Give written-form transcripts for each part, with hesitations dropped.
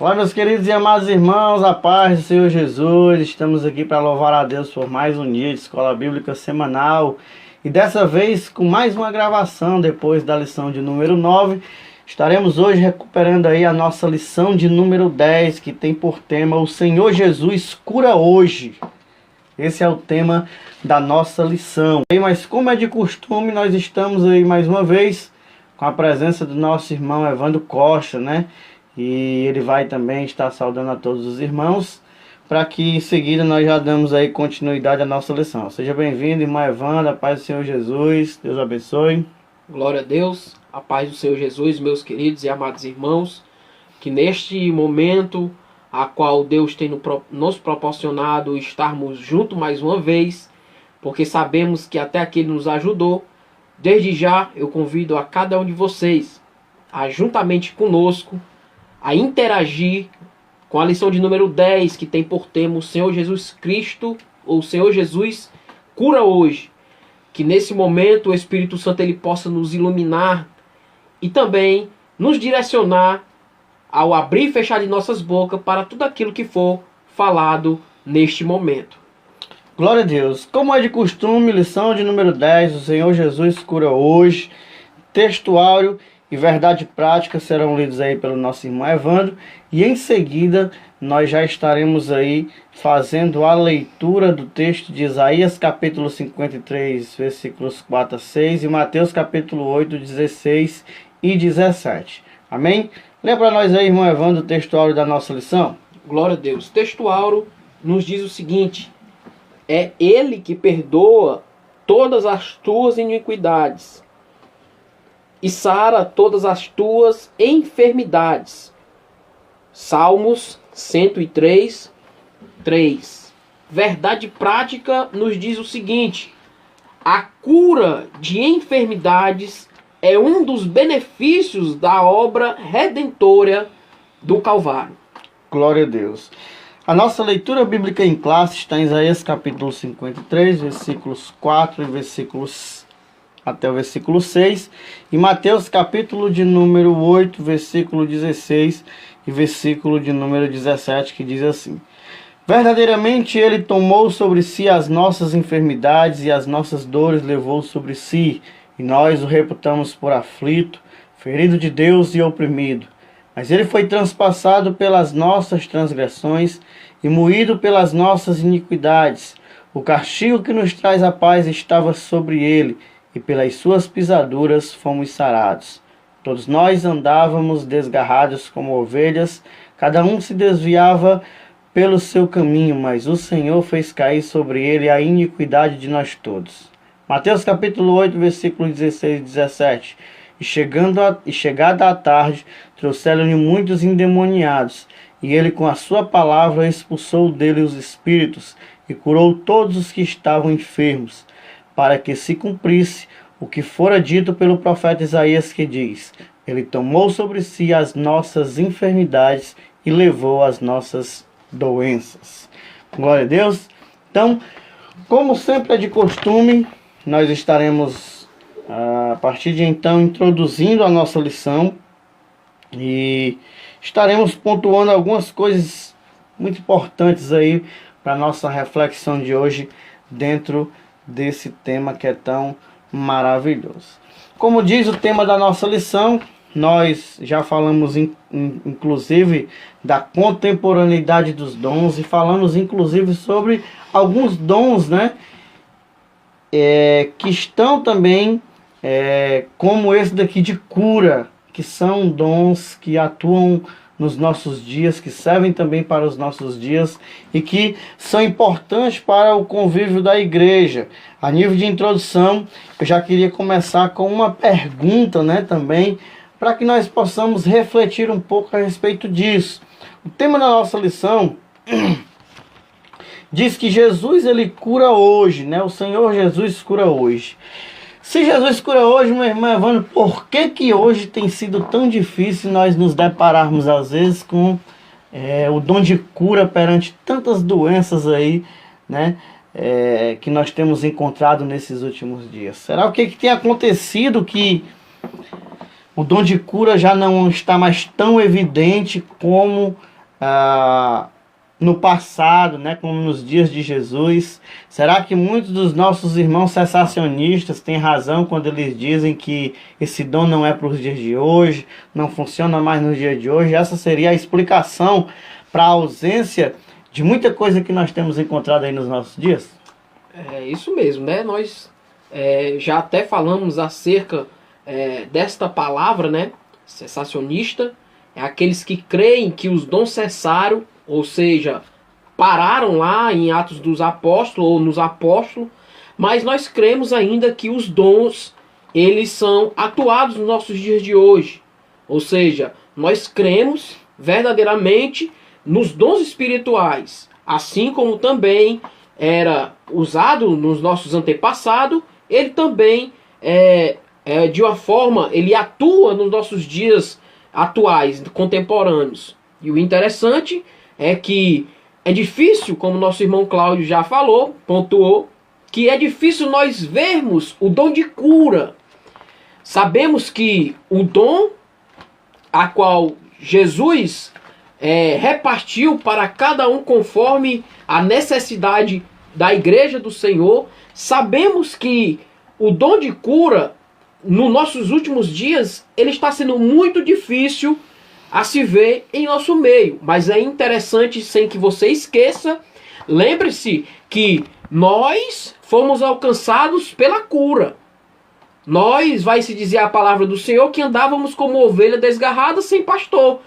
Olá, meus queridos e amados irmãos, a paz do Senhor Jesus. Estamos aqui para louvar a Deus por mais um dia de Escola Bíblica Semanal. E dessa vez com mais uma gravação depois da lição de número 9. Estaremos hoje recuperando aí a nossa lição de número 10, que tem por tema O Senhor Jesus cura hoje. Esse é o tema da nossa lição. Mas como é de costume, nós estamos aí mais uma vez com a presença do nosso irmão Evandro Costa, né? E ele vai também estar saudando a todos os irmãos, para que em seguida nós já damos aí continuidade à nossa lição. Seja bem-vindo, irmão Evandro, a paz do Senhor Jesus, Deus abençoe. Glória a Deus, a paz do Senhor Jesus, meus queridos e amados irmãos, que neste momento a qual Deus tem nos proporcionado estarmos juntos mais uma vez, porque sabemos que até aqui Ele nos ajudou. Desde já eu convido a cada um de vocês a juntamente conosco a interagir com a lição de número 10, que tem por tema o Senhor Jesus Cristo, ou o Senhor Jesus cura hoje. Que nesse momento o Espírito Santo ele possa nos iluminar e também nos direcionar ao abrir e fechar de nossas bocas para tudo aquilo que for falado neste momento. Glória a Deus. Como é de costume, lição de número 10, o Senhor Jesus cura hoje. Textuário e verdade prática serão lidos aí pelo nosso irmão Evandro. E em seguida nós já estaremos aí fazendo a leitura do texto de Isaías capítulo 53, versículos 4 a 6 e Mateus capítulo 8, 16 e 17. Amém? Lê para nós aí, irmão Evandro, o textuário da nossa lição. Glória a Deus. O textuário nos diz o seguinte: é Ele que perdoa todas as tuas iniquidades e sara todas as tuas enfermidades. Salmos 103, 3. Verdade prática nos diz o seguinte: a cura de enfermidades é um dos benefícios da obra redentora do Calvário. Glória a Deus. A nossa leitura bíblica em classe está em Isaías capítulo 53, versículos 4 e versículos até o versículo 6, e Mateus capítulo de número 8, versículo 16 e versículo de número 17, que diz assim: verdadeiramente ele tomou sobre si as nossas enfermidades e as nossas dores levou sobre si, e nós o reputamos por aflito, ferido de Deus e oprimido. Mas ele foi transpassado pelas nossas transgressões e moído pelas nossas iniquidades. O castigo que nos traz a paz estava sobre ele, e pelas suas pisaduras fomos sarados. Todos nós andávamos desgarrados como ovelhas, cada um se desviava pelo seu caminho, mas o Senhor fez cair sobre ele a iniquidade de nós todos. Mateus capítulo 8, versículo 16 e 17. E chegada a tarde, trouxeram-lhe muitos endemoniados, e ele com a sua palavra expulsou dele os espíritos, e curou todos os que estavam enfermos, para que se cumprisse o que fora dito pelo profeta Isaías, que diz: ele tomou sobre si as nossas enfermidades e levou as nossas doenças. Glória a Deus. Então, como sempre é de costume, nós estaremos a partir de então introduzindo a nossa lição e estaremos pontuando algumas coisas muito importantes aí para a nossa reflexão de hoje dentro desse tema que é tão maravilhoso. Como diz o tema da nossa lição, nós já falamos inclusive da contemporaneidade dos dons e falamos inclusive sobre alguns dons, né, que estão também como esse daqui de cura, que são dons que atuam nos nossos dias, que servem também para os nossos dias e que são importantes para o convívio da igreja. A nível de introdução, eu já queria começar com uma pergunta, né, também, para que nós possamos refletir um pouco a respeito disso. O tema da nossa lição diz que Jesus ele cura hoje, né? O Senhor Jesus cura hoje. Se Jesus cura hoje, meu irmão Evandro, por que hoje tem sido tão difícil nós nos depararmos às vezes com o dom de cura perante tantas doenças aí, né, que nós temos encontrado nesses últimos dias? Será o que tem acontecido que o dom de cura já não está mais tão evidente como no passado, né, como nos dias de Jesus. Será que muitos dos nossos irmãos cessacionistas têm razão quando eles dizem que esse dom não é para os dias de hoje, não funciona mais nos dias de hoje? Essa seria a explicação para a ausência de muita coisa que nós temos encontrado aí nos nossos dias? É isso mesmo, né? Nós já até falamos acerca desta palavra, né? Cessacionista. É aqueles que creem que os dons cessaram, ou seja, pararam lá em Atos dos Apóstolos ou nos Apóstolos, mas nós cremos ainda que os dons, eles são atuados nos nossos dias de hoje. Ou seja, nós cremos verdadeiramente nos dons espirituais, assim como também era usado nos nossos antepassados, ele também de uma forma, ele atua nos nossos dias atuais, contemporâneos. E o interessante é que é difícil, como nosso irmão Cláudio já falou, pontuou, que é difícil nós vermos o dom de cura. Sabemos que o dom a qual Jesus repartiu para cada um conforme a necessidade da igreja do Senhor, sabemos que o dom de cura, nos nossos últimos dias, ele está sendo muito difícil a se ver em nosso meio. Mas é interessante, sem que você esqueça, lembre-se que nós fomos alcançados pela cura. Nós, vai se dizer a palavra do Senhor, que andávamos como ovelha desgarrada sem pastor.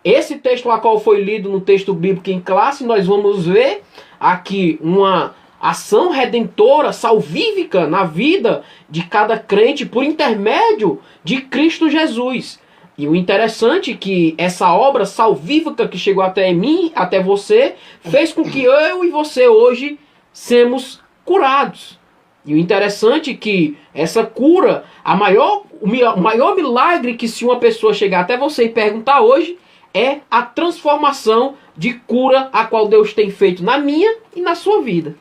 Esse texto a qual foi lido no texto bíblico em classe, nós vamos ver aqui uma ação redentora, salvífica na vida de cada crente por intermédio de Cristo Jesus. E o interessante é que essa obra salvífica que chegou até mim, até você, fez com que eu e você hoje sejamos curados. E o interessante é que essa cura, o maior milagre que se uma pessoa chegar até você e perguntar hoje, é a transformação de cura a qual Deus tem feito na minha e na sua vida.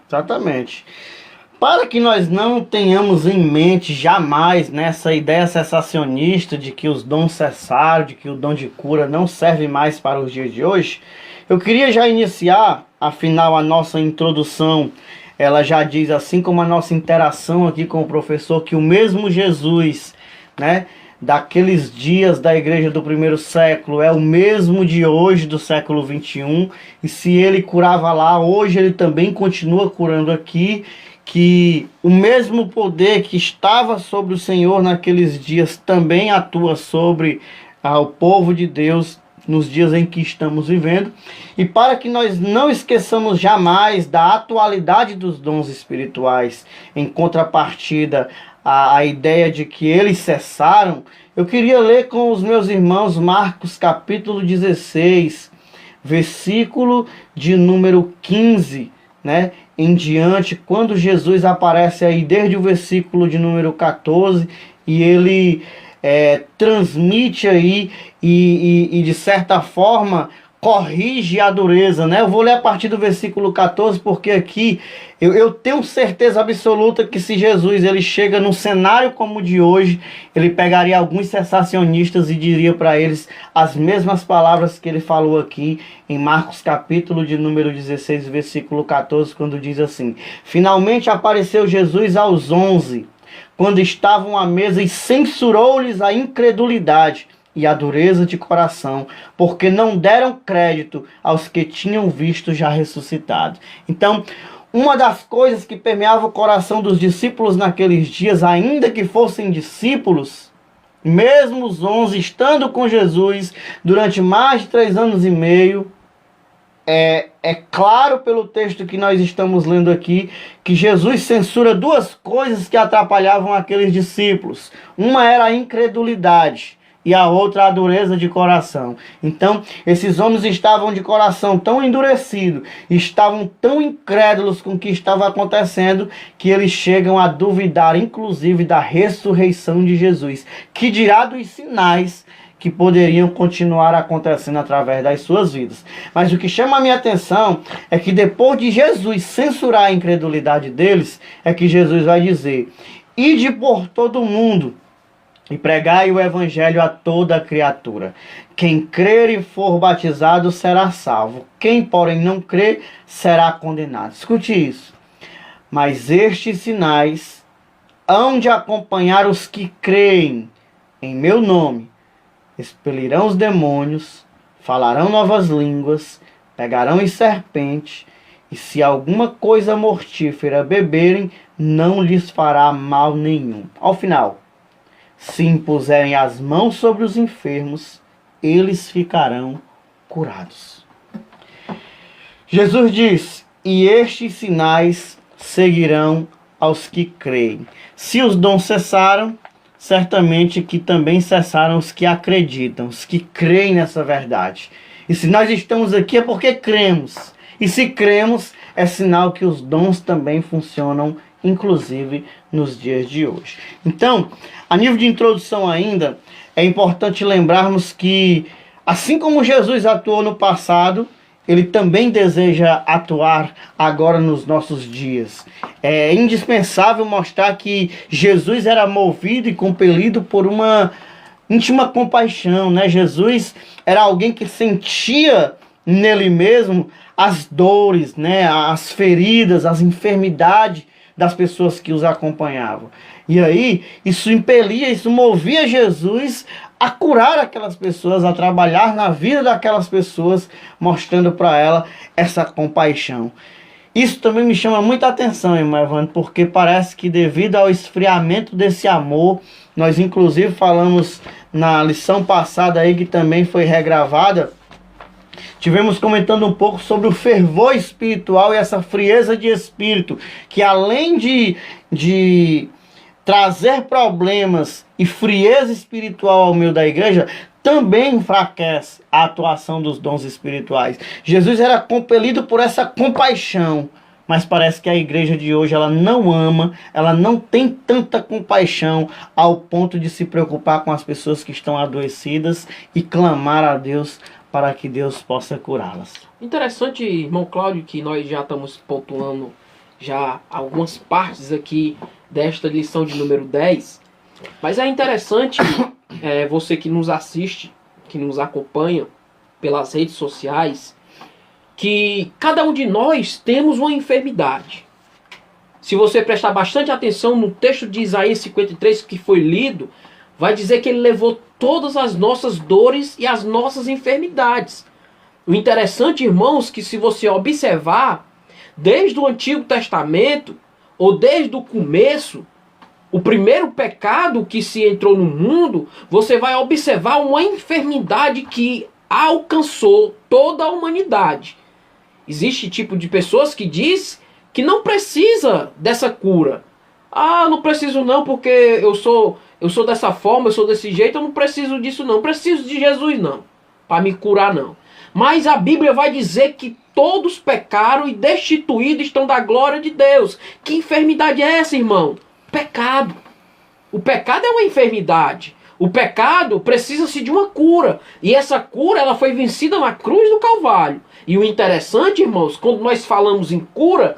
Exatamente. Para que nós não tenhamos em mente jamais nessa ideia cessacionista de que os dons cessaram, de que o dom de cura não serve mais para os dias de hoje, eu queria já iniciar, afinal a nossa introdução, ela já diz, assim como a nossa interação aqui com o professor, que o mesmo Jesus, né, daqueles dias da igreja do primeiro século é o mesmo de hoje do século 21, e se ele curava lá, hoje ele também continua curando aqui, que o mesmo poder que estava sobre o Senhor naqueles dias também atua sobre o povo de Deus nos dias em que estamos vivendo. E para que nós não esqueçamos jamais da atualidade dos dons espirituais, em contrapartida a ideia de que eles cessaram, eu queria ler com os meus irmãos Marcos capítulo 16, versículo de número 15, né, em diante, quando Jesus aparece aí desde o versículo de número 14, e ele transmite aí e de certa forma corrige a dureza, né? Eu vou ler a partir do versículo 14, porque aqui eu tenho certeza absoluta que se Jesus ele chega num cenário como o de hoje, ele pegaria alguns cessacionistas e diria para eles as mesmas palavras que ele falou aqui em Marcos capítulo de número 16, versículo 14, quando diz assim: finalmente apareceu Jesus aos 11, quando estavam à mesa, e censurou-lhes a incredulidade e a dureza de coração, porque não deram crédito aos que tinham visto já ressuscitado. Então, uma das coisas que permeava o coração dos discípulos naqueles dias, ainda que fossem discípulos, mesmo os 11 estando com Jesus durante mais de 3 anos e meio, é claro pelo texto que nós estamos lendo aqui, que Jesus censura duas coisas que atrapalhavam aqueles discípulos. Uma era a incredulidade e a outra a dureza de coração. Então, esses homens estavam de coração tão endurecido, estavam tão incrédulos com o que estava acontecendo, que eles chegam a duvidar, inclusive, da ressurreição de Jesus, que dirá dos sinais que poderiam continuar acontecendo através das suas vidas. Mas o que chama a minha atenção é que depois de Jesus censurar a incredulidade deles, é que Jesus vai dizer: ide por todo mundo e pregai o evangelho a toda criatura. Quem crer e for batizado será salvo. Quem, porém, não crer será condenado. Escute isso. Mas estes sinais hão de acompanhar os que creem em meu nome. Expelirão os demônios, falarão novas línguas, pegarão em serpente, e se alguma coisa mortífera beberem, não lhes fará mal nenhum. Ao final, se impuserem as mãos sobre os enfermos, eles ficarão curados. Jesus diz: e estes sinais seguirão aos que creem. Se os dons cessaram, certamente que também cessaram os que acreditam, os que creem nessa verdade. E se nós estamos aqui é porque cremos. E se cremos, é sinal que os dons também funcionam, inclusive nos dias de hoje. Então, a nível de introdução ainda, é importante lembrarmos que, assim como Jesus atuou no passado, ele também deseja atuar agora nos nossos dias. É indispensável mostrar que Jesus era movido e compelido por uma íntima compaixão, né? Jesus era alguém que sentia nele mesmo as dores, né? As feridas, as enfermidades das pessoas que os acompanhavam. E aí, isso impelia, isso movia Jesus a curar aquelas pessoas, a trabalhar na vida daquelas pessoas, mostrando para ela essa compaixão. Isso também me chama muita atenção, irmão Evandro, porque parece que devido ao esfriamento desse amor, nós inclusive falamos na lição passada aí, que também foi regravada, tivemos comentando um pouco sobre o fervor espiritual e essa frieza de espírito, que além de trazer problemas e frieza espiritual ao meio da igreja, também enfraquece a atuação dos dons espirituais. Jesus era compelido por essa compaixão, mas parece que a igreja de hoje ela não ama, ela não tem tanta compaixão ao ponto de se preocupar com as pessoas que estão adoecidas e clamar a Deus para que Deus possa curá-las. Interessante, irmão Cláudio, que nós já estamos pontuando já algumas partes aqui desta lição de número 10, mas é interessante você que nos assiste, que nos acompanha pelas redes sociais, que cada um de nós temos uma enfermidade. Se você prestar bastante atenção no texto de Isaías 53 que foi lido, vai dizer que ele levou todas as nossas dores e as nossas enfermidades. O interessante, irmãos, que se você observar, desde o Antigo Testamento, ou desde o começo, o primeiro pecado que se entrou no mundo, você vai observar uma enfermidade que alcançou toda a humanidade. Existe tipo de pessoas que diz que não precisa dessa cura. Ah, não preciso não, porque eu sou dessa forma, eu sou desse jeito, eu não preciso disso não. Preciso de Jesus não, para me curar não. Mas a Bíblia vai dizer que todos pecaram e destituídos estão da glória de Deus. Que enfermidade é essa, irmão? Pecado. O pecado é uma enfermidade. O pecado precisa-se de uma cura. E essa cura ela foi vencida na cruz do Calvário. E o interessante, irmãos, quando nós falamos em cura,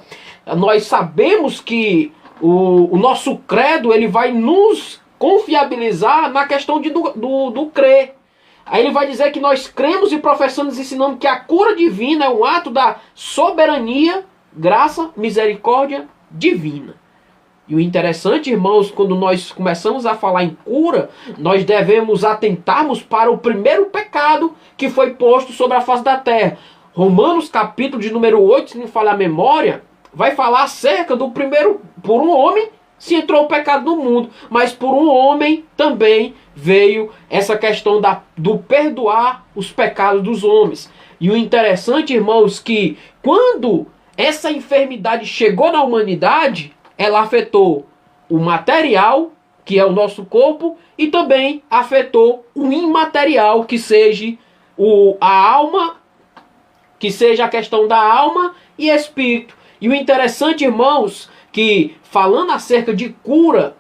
nós sabemos que o nosso credo ele vai nos confiabilizar na questão do crer. Aí ele vai dizer que nós cremos e professamos e ensinamos que a cura divina é um ato da soberania, graça, misericórdia divina. E o interessante, irmãos, quando nós começamos a falar em cura, nós devemos atentarmos para o primeiro pecado que foi posto sobre a face da terra. Romanos capítulo de número 8, se não falhar a memória, vai falar acerca do primeiro, por um homem se entrou o pecado no mundo, mas por um homem também veio essa questão do perdoar os pecados dos homens. E o interessante, irmãos, que quando essa enfermidade chegou na humanidade, ela afetou o material, que é o nosso corpo, e também afetou o imaterial, que seja a alma, que seja a questão da alma e espírito. E o interessante, irmãos, que falando acerca de cura,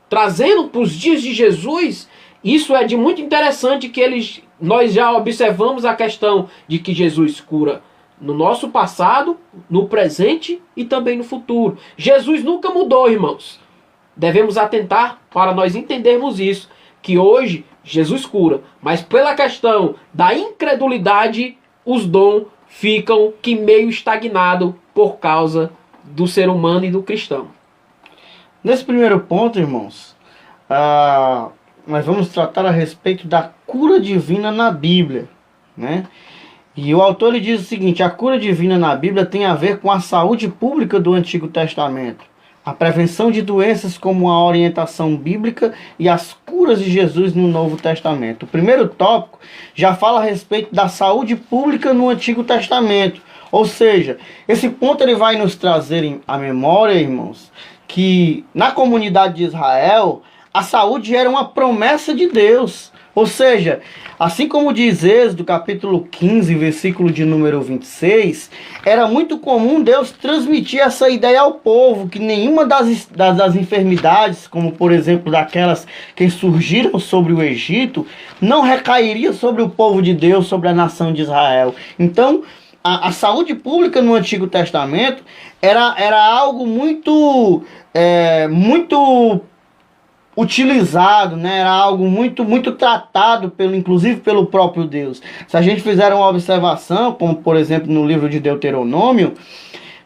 trazendo para os dias de Jesus, isso é de muito interessante que nós já observamos a questão de que Jesus cura no nosso passado, no presente e também no futuro. Jesus nunca mudou, irmãos. Devemos atentar para nós entendermos isso, que hoje Jesus cura, mas pela questão da incredulidade, os dons ficam que meio estagnado por causa do ser humano e do cristão. Nesse primeiro ponto, irmãos, nós vamos tratar a respeito da cura divina na Bíblia, né? E o autor ele diz o seguinte: a cura divina na Bíblia tem a ver com a saúde pública do Antigo Testamento, a prevenção de doenças como a orientação bíblica e as curas de Jesus no Novo Testamento. O primeiro tópico já fala a respeito da saúde pública no Antigo Testamento. Ou seja, esse ponto ele vai nos trazer à memória, irmãos, que na comunidade de Israel a saúde era uma promessa de Deus. Ou seja, assim como diz Êxodo capítulo 15, versículo de número 26, era muito comum Deus transmitir essa ideia ao povo, que nenhuma das enfermidades, como por exemplo daquelas que surgiram sobre o Egito, não recairia sobre o povo de Deus, sobre a nação de Israel. Então, a saúde pública no Antigo Testamento era algo muito utilizado, né? Era algo muito tratado, inclusive pelo próprio Deus. Se a gente fizer uma observação, como por exemplo no livro de Deuteronômio,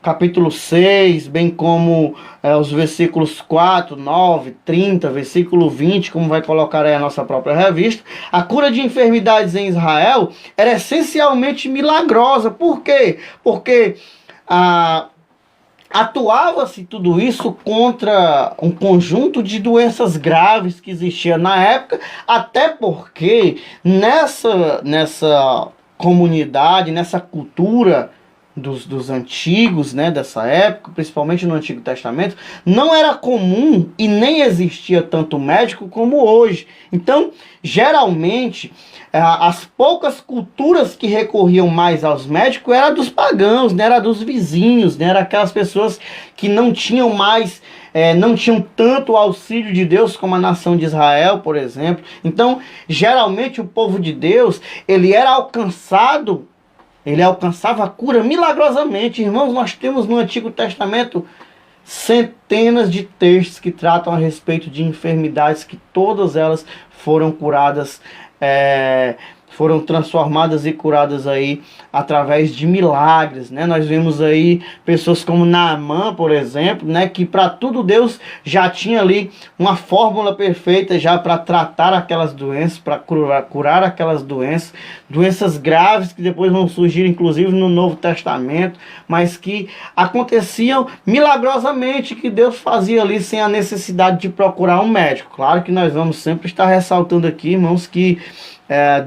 capítulo 6, bem como os versículos 4, 9, 30, versículo 20, como vai colocar aí a nossa própria revista, a cura de enfermidades em Israel era essencialmente milagrosa. Por quê? Porque atuava-se tudo isso contra um conjunto de doenças graves que existia na época, até porque nessa comunidade, nessa cultura dos antigos, né, dessa época, principalmente no Antigo Testamento, não era comum e nem existia tanto médico como hoje. Então, geralmente, as poucas culturas que recorriam mais aos médicos eram dos pagãos, né, era dos vizinhos, né, era aquelas pessoas que não tinham não tinham tanto auxílio de Deus como a nação de Israel, por exemplo. Então, geralmente, o povo de Deus, ele alcançava a cura milagrosamente. Irmãos, nós temos no Antigo Testamento centenas de textos que tratam a respeito de enfermidades, que todas elas foram curadas, foram transformadas e curadas aí através de milagres, né? Nós vemos aí pessoas como Naamã, por exemplo, né? Que para tudo Deus já tinha ali uma fórmula perfeita já para tratar aquelas doenças, para curar aquelas doenças graves que depois vão surgir inclusive no Novo Testamento, mas que aconteciam milagrosamente, que Deus fazia ali sem a necessidade de procurar um médico. Claro que nós vamos sempre estar ressaltando aqui, irmãos, que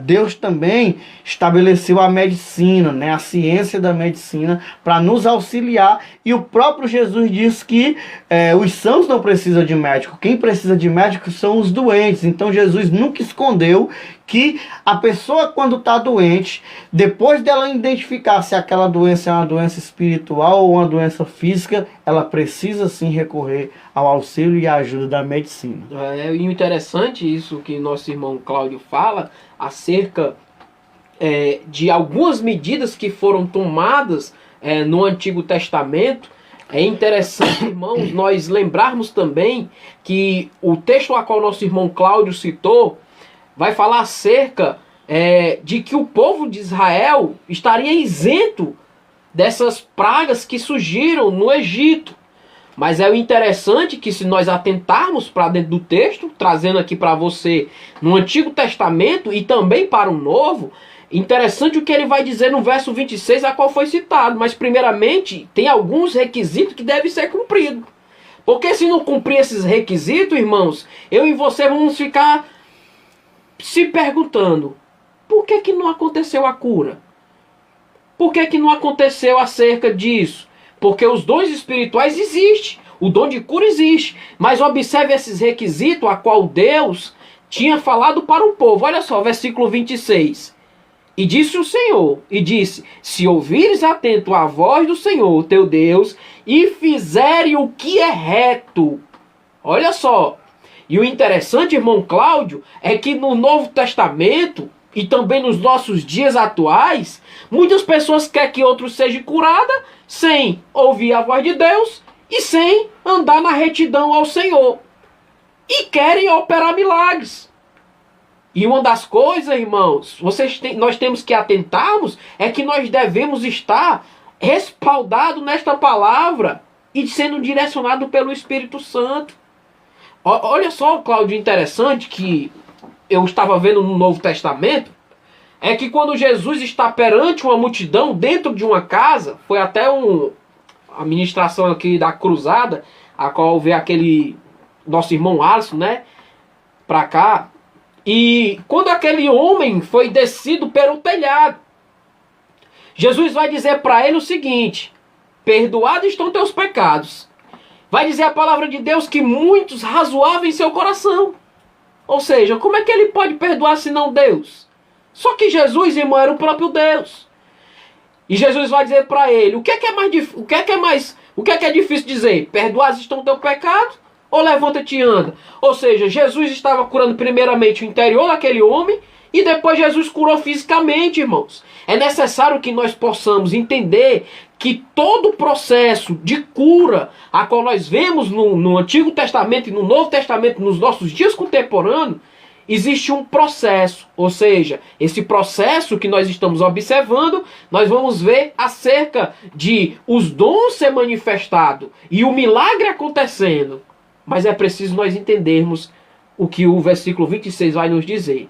Deus também estabeleceu a medicina, né, a ciência da medicina para nos auxiliar, e o próprio Jesus diz que os sãos não precisam de médico, quem precisa de médico são os doentes. Então Jesus nunca escondeu que a pessoa, quando está doente, depois dela identificar se aquela doença é uma doença espiritual ou uma doença física, ela precisa sim recorrer ao auxílio e à ajuda da medicina. E o interessante isso que nosso irmão Cláudio fala acerca de algumas medidas que foram tomadas no Antigo Testamento. É interessante, irmãos, nós lembrarmos também que o texto a qual nosso irmão Cláudio citou vai falar acerca de que o povo de Israel estaria isento dessas pragas que surgiram no Egito. Mas é o interessante que, se nós atentarmos para dentro do texto, trazendo aqui para você no Antigo Testamento e também para o Novo, interessante o que ele vai dizer no verso 26, a qual foi citado. Mas primeiramente tem alguns requisitos que devem ser cumpridos. Porque se não cumprir esses requisitos, irmãos, eu e você vamos ficar se perguntando: por que não aconteceu a cura? Por que não aconteceu acerca disso? Porque os dons espirituais existem, o dom de cura existe, mas observe esses requisitos a qual Deus tinha falado para o povo. Olha só, versículo 26. E disse o Senhor, e disse: se ouvires atento a voz do Senhor, teu Deus, e fizerem o que é reto. Olha só. E o interessante, irmão Cláudio, é que no Novo Testamento e também nos nossos dias atuais, muitas pessoas querem que outros sejam curados sem ouvir a voz de Deus e sem andar na retidão ao Senhor. E querem operar milagres. E uma das coisas, irmãos, nós temos que atentarmos é que nós devemos estar respaldados nesta palavra e sendo direcionado pelo Espírito Santo. Olha só, Cláudio, interessante que eu estava vendo no Novo Testamento, é que quando Jesus está perante uma multidão dentro de uma casa, foi até a ministração aqui da cruzada, a qual veio aquele nosso irmão Alisson, né, pra cá, e quando aquele homem foi descido pelo telhado, Jesus vai dizer para ele o seguinte: perdoados estão teus pecados. Vai dizer a palavra de Deus que muitos razoavam em seu coração. Ou seja, como é que ele pode perdoar se não Deus? Só que Jesus, irmão, era o próprio Deus. E Jesus vai dizer para ele: o que é difícil dizer? Perdoados estão teus pecados? Ou levanta-te e anda? Ou seja, Jesus estava curando primeiramente o interior daquele homem e depois Jesus curou fisicamente, irmãos. É necessário que nós possamos entender que todo o processo de cura a qual nós vemos no Antigo Testamento e no Novo Testamento, nos nossos dias contemporâneos, existe um processo. Ou seja, esse processo que nós estamos observando, nós vamos ver acerca de os dons ser manifestados e o milagre acontecendo. Mas é preciso nós entendermos o que o versículo 26 vai nos dizer.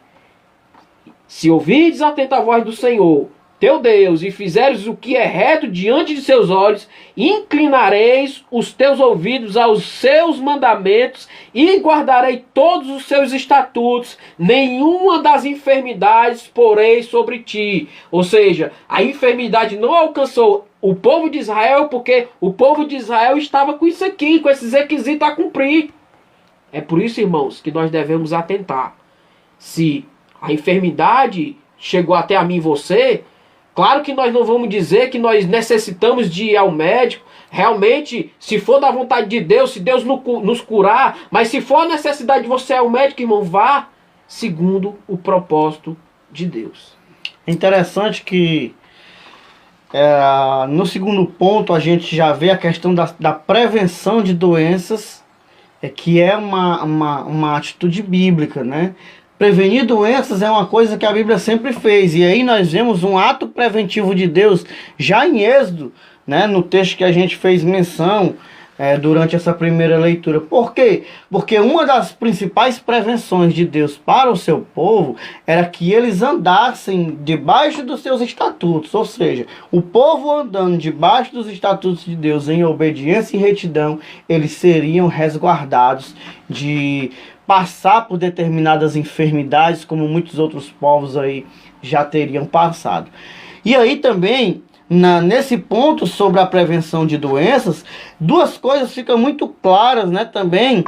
Se ouvirdes atenta a voz do Senhor, teu Deus, e fizeres o que é reto diante de seus olhos, inclinareis os teus ouvidos aos seus mandamentos e guardarei todos os seus estatutos, nenhuma das enfermidades porei sobre ti. Ou seja, a enfermidade não alcançou o povo de Israel, porque o povo de Israel estava com isso aqui, com esses requisitos a cumprir. É por isso, irmãos, que nós devemos atentar. Se a enfermidade chegou até a mim e você, claro que nós não vamos dizer que nós necessitamos de ir ao médico. Realmente, se for da vontade de Deus, se Deus nos curar, mas se for a necessidade de você ir ao médico, irmão, vá segundo o propósito de Deus. É interessante que no segundo ponto a gente já vê a questão da prevenção de doenças, que é uma atitude bíblica, né? Prevenir doenças é uma coisa que a Bíblia sempre fez. E aí nós vemos um ato preventivo de Deus já em Êxodo, né, no texto que a gente fez menção durante essa primeira leitura. Por quê? Porque uma das principais prevenções de Deus para o seu povo era que eles andassem debaixo dos seus estatutos. Ou seja, o povo andando debaixo dos estatutos de Deus em obediência e retidão, eles seriam resguardados de passar por determinadas enfermidades, como muitos outros povos aí já teriam passado. E aí também, nesse ponto sobre a prevenção de doenças, duas coisas ficam muito claras, né, também,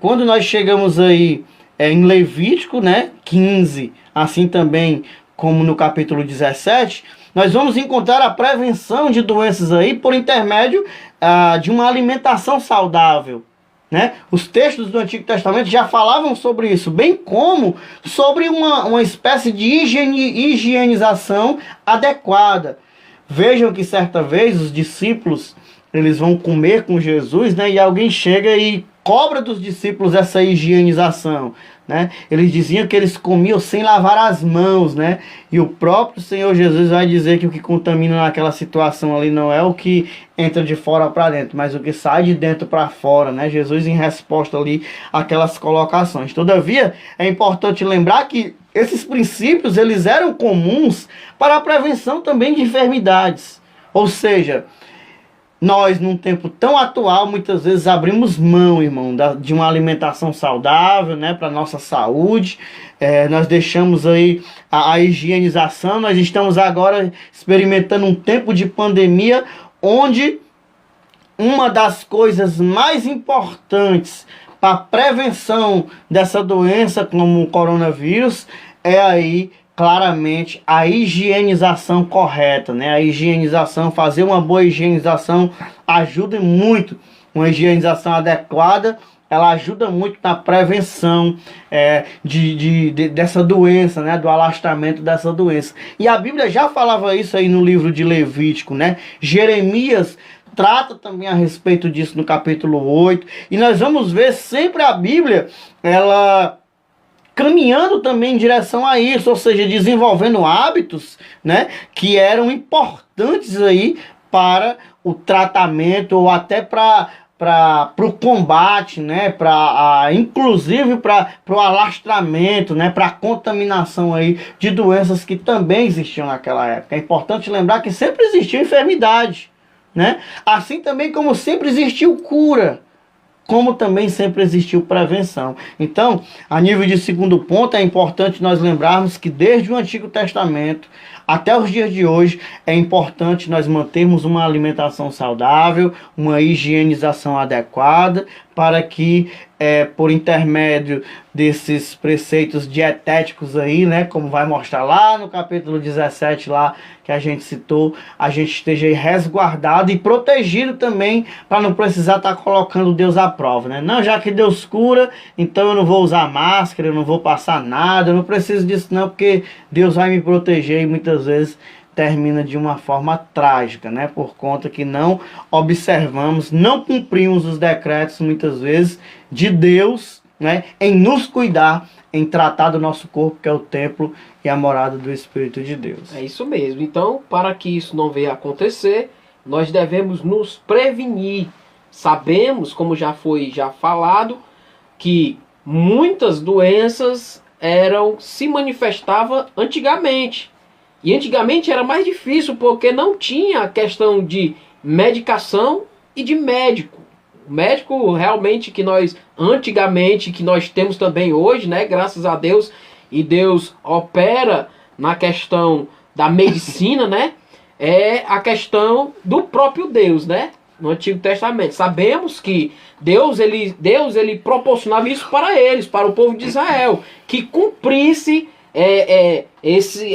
quando nós chegamos aí em Levítico, né, 15, assim também como no capítulo 17, nós vamos encontrar a prevenção de doenças aí por intermédio de uma alimentação saudável. Né? Os textos do Antigo Testamento já falavam sobre isso, bem como sobre uma espécie de higienização adequada. Vejam que certa vez os discípulos, eles vão comer com Jesus, né? E alguém chega e cobra dos discípulos essa higienização, né? Eles diziam que eles comiam sem lavar as mãos, né? E o próprio Senhor Jesus vai dizer que o que contamina naquela situação ali não é o que entra de fora para dentro, mas o que sai de dentro para fora, né? Jesus em resposta ali àquelas colocações. Todavia, é importante lembrar que esses princípios, eles eram comuns para a prevenção também de enfermidades. Ou seja, nós, num tempo tão atual, muitas vezes abrimos mão, irmão, de uma alimentação saudável, né, para a nossa saúde. Nós deixamos aí a higienização. Nós estamos agora experimentando um tempo de pandemia, onde uma das coisas mais importantes para a prevenção dessa doença, como o coronavírus, é aí claramente a higienização correta, né? A higienização, fazer uma boa higienização ajuda muito. Uma higienização adequada, ela ajuda muito na prevenção dessa doença, né? Do alastramento dessa doença. E a Bíblia já falava isso aí no livro de Levítico, né? Jeremias trata também a respeito disso no capítulo 8. E nós vamos ver sempre a Bíblia, ela caminhando também em direção a isso, ou seja, desenvolvendo hábitos, né, que eram importantes aí para o tratamento ou até para o combate, né, inclusive para o alastramento, né, para a contaminação aí de doenças que também existiam naquela época. É importante lembrar que sempre existiu enfermidade, né, assim também como sempre existiu cura, como também sempre existiu prevenção. Então, a nível de segundo ponto, é importante nós lembrarmos que desde o Antigo Testamento até os dias de hoje, é importante nós mantermos uma alimentação saudável, uma higienização adequada, para que, por intermédio desses preceitos dietéticos aí, né, como vai mostrar lá no capítulo 17, lá que a gente citou, a gente esteja aí resguardado e protegido também, para não precisar estar colocando Deus à prova, né? Não, já que Deus cura, então eu não vou usar máscara, eu não vou passar nada, eu não preciso disso não, porque Deus vai me proteger, e muitas vezes termina de uma forma trágica, né? Por conta que não observamos, não cumprimos os decretos, muitas vezes, de Deus, né? Em nos cuidar, em tratar do nosso corpo, que é o templo e a morada do Espírito de Deus. É isso mesmo. Então, para que isso não venha a acontecer, nós devemos nos prevenir. Sabemos, como já foi falado, que muitas doenças se manifestavam antigamente. E antigamente era mais difícil, porque não tinha a questão de medicação e de médico. O médico realmente que nós, antigamente, que nós temos também hoje, né? Graças a Deus, e Deus opera na questão da medicina, né? É a questão do próprio Deus, né? No Antigo Testamento. Sabemos que Deus ele proporcionava isso para eles, para o povo de Israel, que cumprisse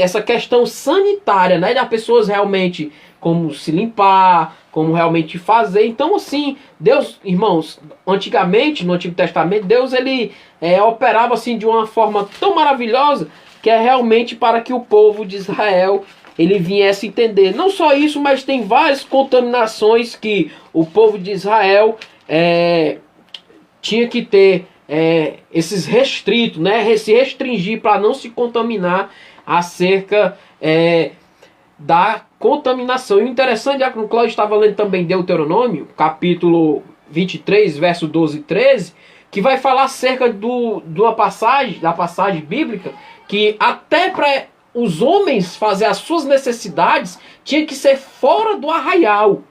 essa questão sanitária, né, das pessoas realmente como se limpar, como realmente fazer. Então, assim, Deus, irmãos, antigamente, no Antigo Testamento, Deus ele operava assim de uma forma tão maravilhosa, que é realmente para que o povo de Israel ele viesse entender. Não só isso, mas tem várias contaminações que o povo de Israel tinha que ter esses restritos, né? Se restringir para não se contaminar acerca da contaminação. E o interessante é que o Cláudio estava lendo também Deuteronômio, capítulo 23, verso 12 e 13, que vai falar acerca da passagem bíblica, que até para os homens fazer as suas necessidades tinha que ser fora do arraial.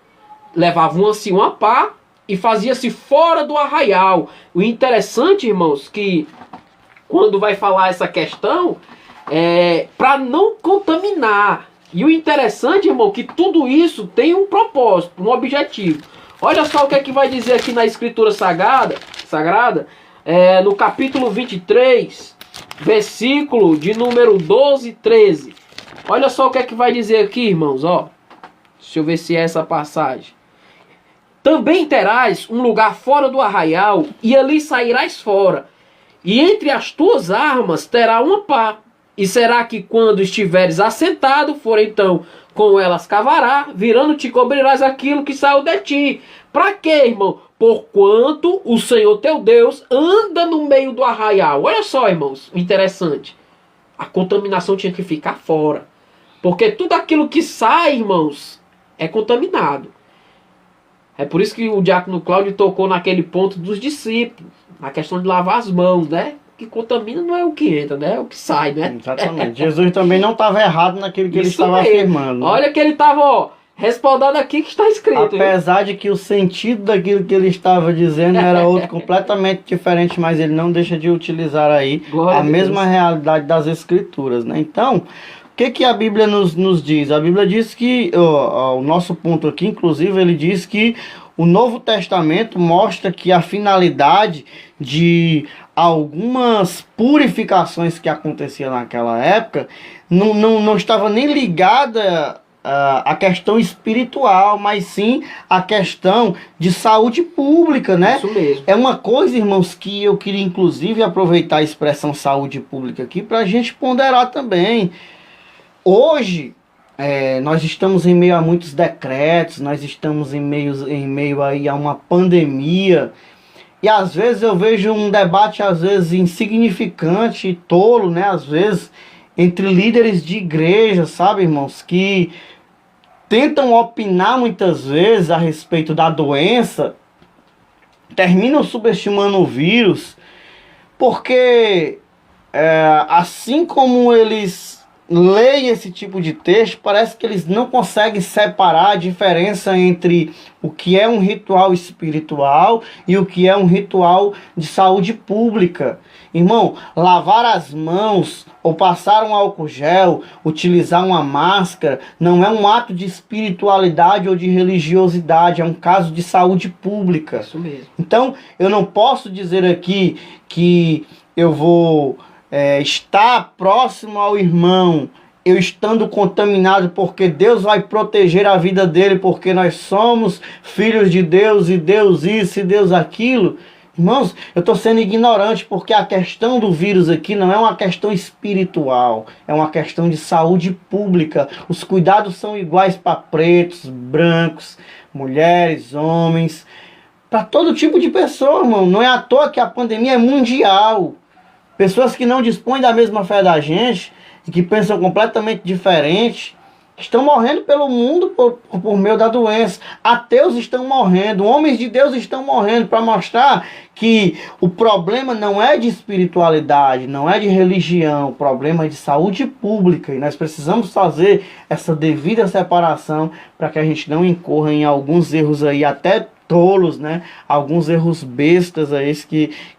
Levavam assim uma pá e fazia-se fora do arraial. O interessante, irmãos, que quando vai falar essa questão, para não contaminar. E o interessante, irmão, que tudo isso tem um propósito, um objetivo. Olha só o que é que vai dizer aqui na Escritura Sagrada, no capítulo 23, versículo de número 12 e 13. Olha só o que é que vai dizer aqui, irmãos, ó. Deixa eu ver se é essa passagem. Também terás um lugar fora do arraial, e ali sairás fora. E entre as tuas armas terá uma pá. E será que quando estiveres assentado, for então com elas cavará, virando te cobrirás aquilo que saiu de ti. Para quê, irmão? Porquanto o Senhor teu Deus anda no meio do arraial. Olha só, irmãos, interessante. A contaminação tinha que ficar fora. Porque tudo aquilo que sai, irmãos, é contaminado. É por isso que o diácono Cláudio tocou naquele ponto dos discípulos, na questão de lavar as mãos, né? O que contamina não é o que entra, né? É o que sai, né? Exatamente. Jesus também não estava errado naquilo que ele estava afirmando. Olha que ele estava respaldado aqui que está escrito. Apesar de que o sentido daquilo que ele estava dizendo era outro completamente diferente, mas ele não deixa de utilizar aí a mesma realidade das Escrituras, né? Então, o que a Bíblia nos diz? A Bíblia diz que, o nosso ponto aqui, inclusive, ele diz que o Novo Testamento mostra que a finalidade de algumas purificações que aconteciam naquela época não estava nem ligada à questão espiritual, mas sim à questão de saúde pública, né? Isso mesmo. É uma coisa, irmãos, que eu queria inclusive aproveitar a expressão saúde pública aqui para a gente ponderar também. Hoje, nós estamos em meio a muitos decretos, nós estamos em meio aí a uma pandemia, E às vezes eu vejo um debate, às vezes, insignificante, tolo, né? Às vezes, entre líderes de igreja, sabe, irmãos? Que tentam opinar muitas vezes a respeito da doença, terminam subestimando o vírus, porque assim como eles leem esse tipo de texto, parece que eles não conseguem separar a diferença entre o que é um ritual espiritual e o que é um ritual de saúde pública. Irmão, lavar as mãos ou passar um álcool gel, utilizar uma máscara, não é um ato de espiritualidade ou de religiosidade, é um caso de saúde pública. Isso mesmo. Então, eu não posso dizer aqui que eu vou estar próximo ao irmão, eu estando contaminado, porque Deus vai proteger a vida dele, porque nós somos filhos de Deus, e Deus isso e Deus aquilo. Irmãos, eu estou sendo ignorante, porque a questão do vírus aqui não é uma questão espiritual, é uma questão de saúde pública. Os cuidados são iguais para pretos, brancos, mulheres, homens, para todo tipo de pessoa, irmão. Não é à toa que a pandemia é mundial. Pessoas que não dispõem da mesma fé da gente e que pensam completamente diferente estão morrendo pelo mundo por meio da doença. Ateus estão morrendo, homens de Deus estão morrendo, para mostrar que o problema não é de espiritualidade, não é de religião, o problema é de saúde pública. E nós precisamos fazer essa devida separação para que a gente não incorra em alguns erros aí, até tolos, né? Alguns erros bestas aí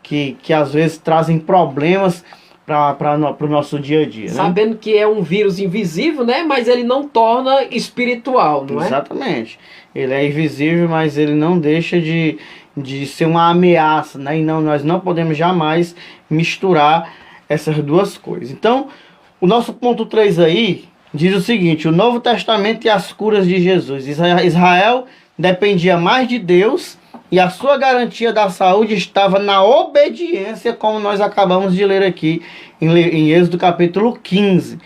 que às vezes trazem problemas para o nosso dia a dia, né? Sabendo que é um vírus invisível, né? Mas ele não torna espiritual, não é? Exatamente. Ele é invisível, mas ele não deixa de ser uma ameaça, né? E nós não podemos jamais misturar essas duas coisas. Então, o nosso ponto 3 aí diz o seguinte: o Novo Testamento e as curas de Jesus. Israel dependia mais de Deus e a sua garantia da saúde estava na obediência, como nós acabamos de ler aqui em Êxodo capítulo 15.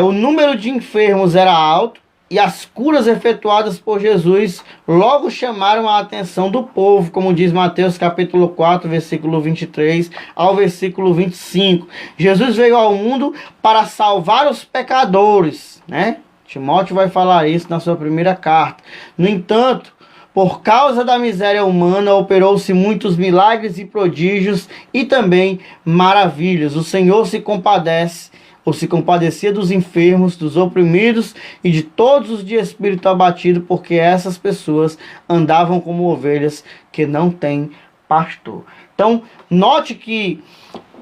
O número de enfermos era alto e as curas efetuadas por Jesus logo chamaram a atenção do povo, como diz Mateus capítulo 4, versículo 23 ao versículo 25. Jesus veio ao mundo para salvar os pecadores, né? Timóteo vai falar isso na sua primeira carta. No entanto, por causa da miséria humana, operou-se muitos milagres e prodígios e também maravilhas. O Senhor se compadece, ou se compadecia dos enfermos, dos oprimidos e de todos os de espírito abatido, porque essas pessoas andavam como ovelhas que não têm pastor. Então, note que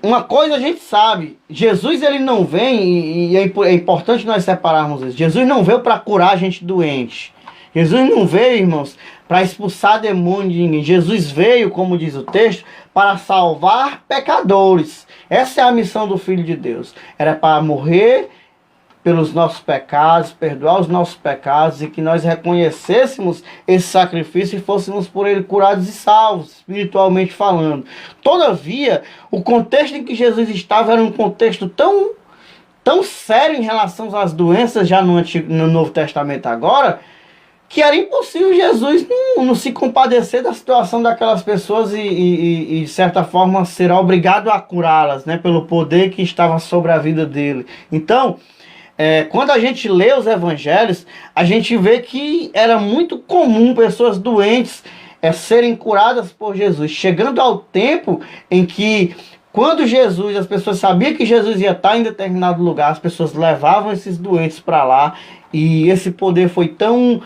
uma coisa a gente sabe, Jesus ele não vem, e é importante nós separarmos isso. Jesus não veio para curar a gente doente. Jesus não veio, irmãos, para expulsar demônio de ninguém. Jesus veio, como diz o texto, para salvar pecadores. Essa é a missão do Filho de Deus. Era para morrer pelos nossos pecados, perdoar os nossos pecados, e que nós reconhecêssemos esse sacrifício e fôssemos por ele curados e salvos, espiritualmente falando. Todavia, o contexto em que Jesus estava era um contexto tão sério em relação às doenças, já no Novo Testamento agora, que era impossível Jesus não se compadecer da situação daquelas pessoas e de certa forma, ser obrigado a curá-las, né, pelo poder que estava sobre a vida dele. Então, quando a gente lê os evangelhos, a gente vê que era muito comum pessoas doentes serem curadas por Jesus, chegando ao tempo em que, quando as pessoas sabiam que Jesus ia estar em determinado lugar, as pessoas levavam esses doentes para lá, e esse poder foi tão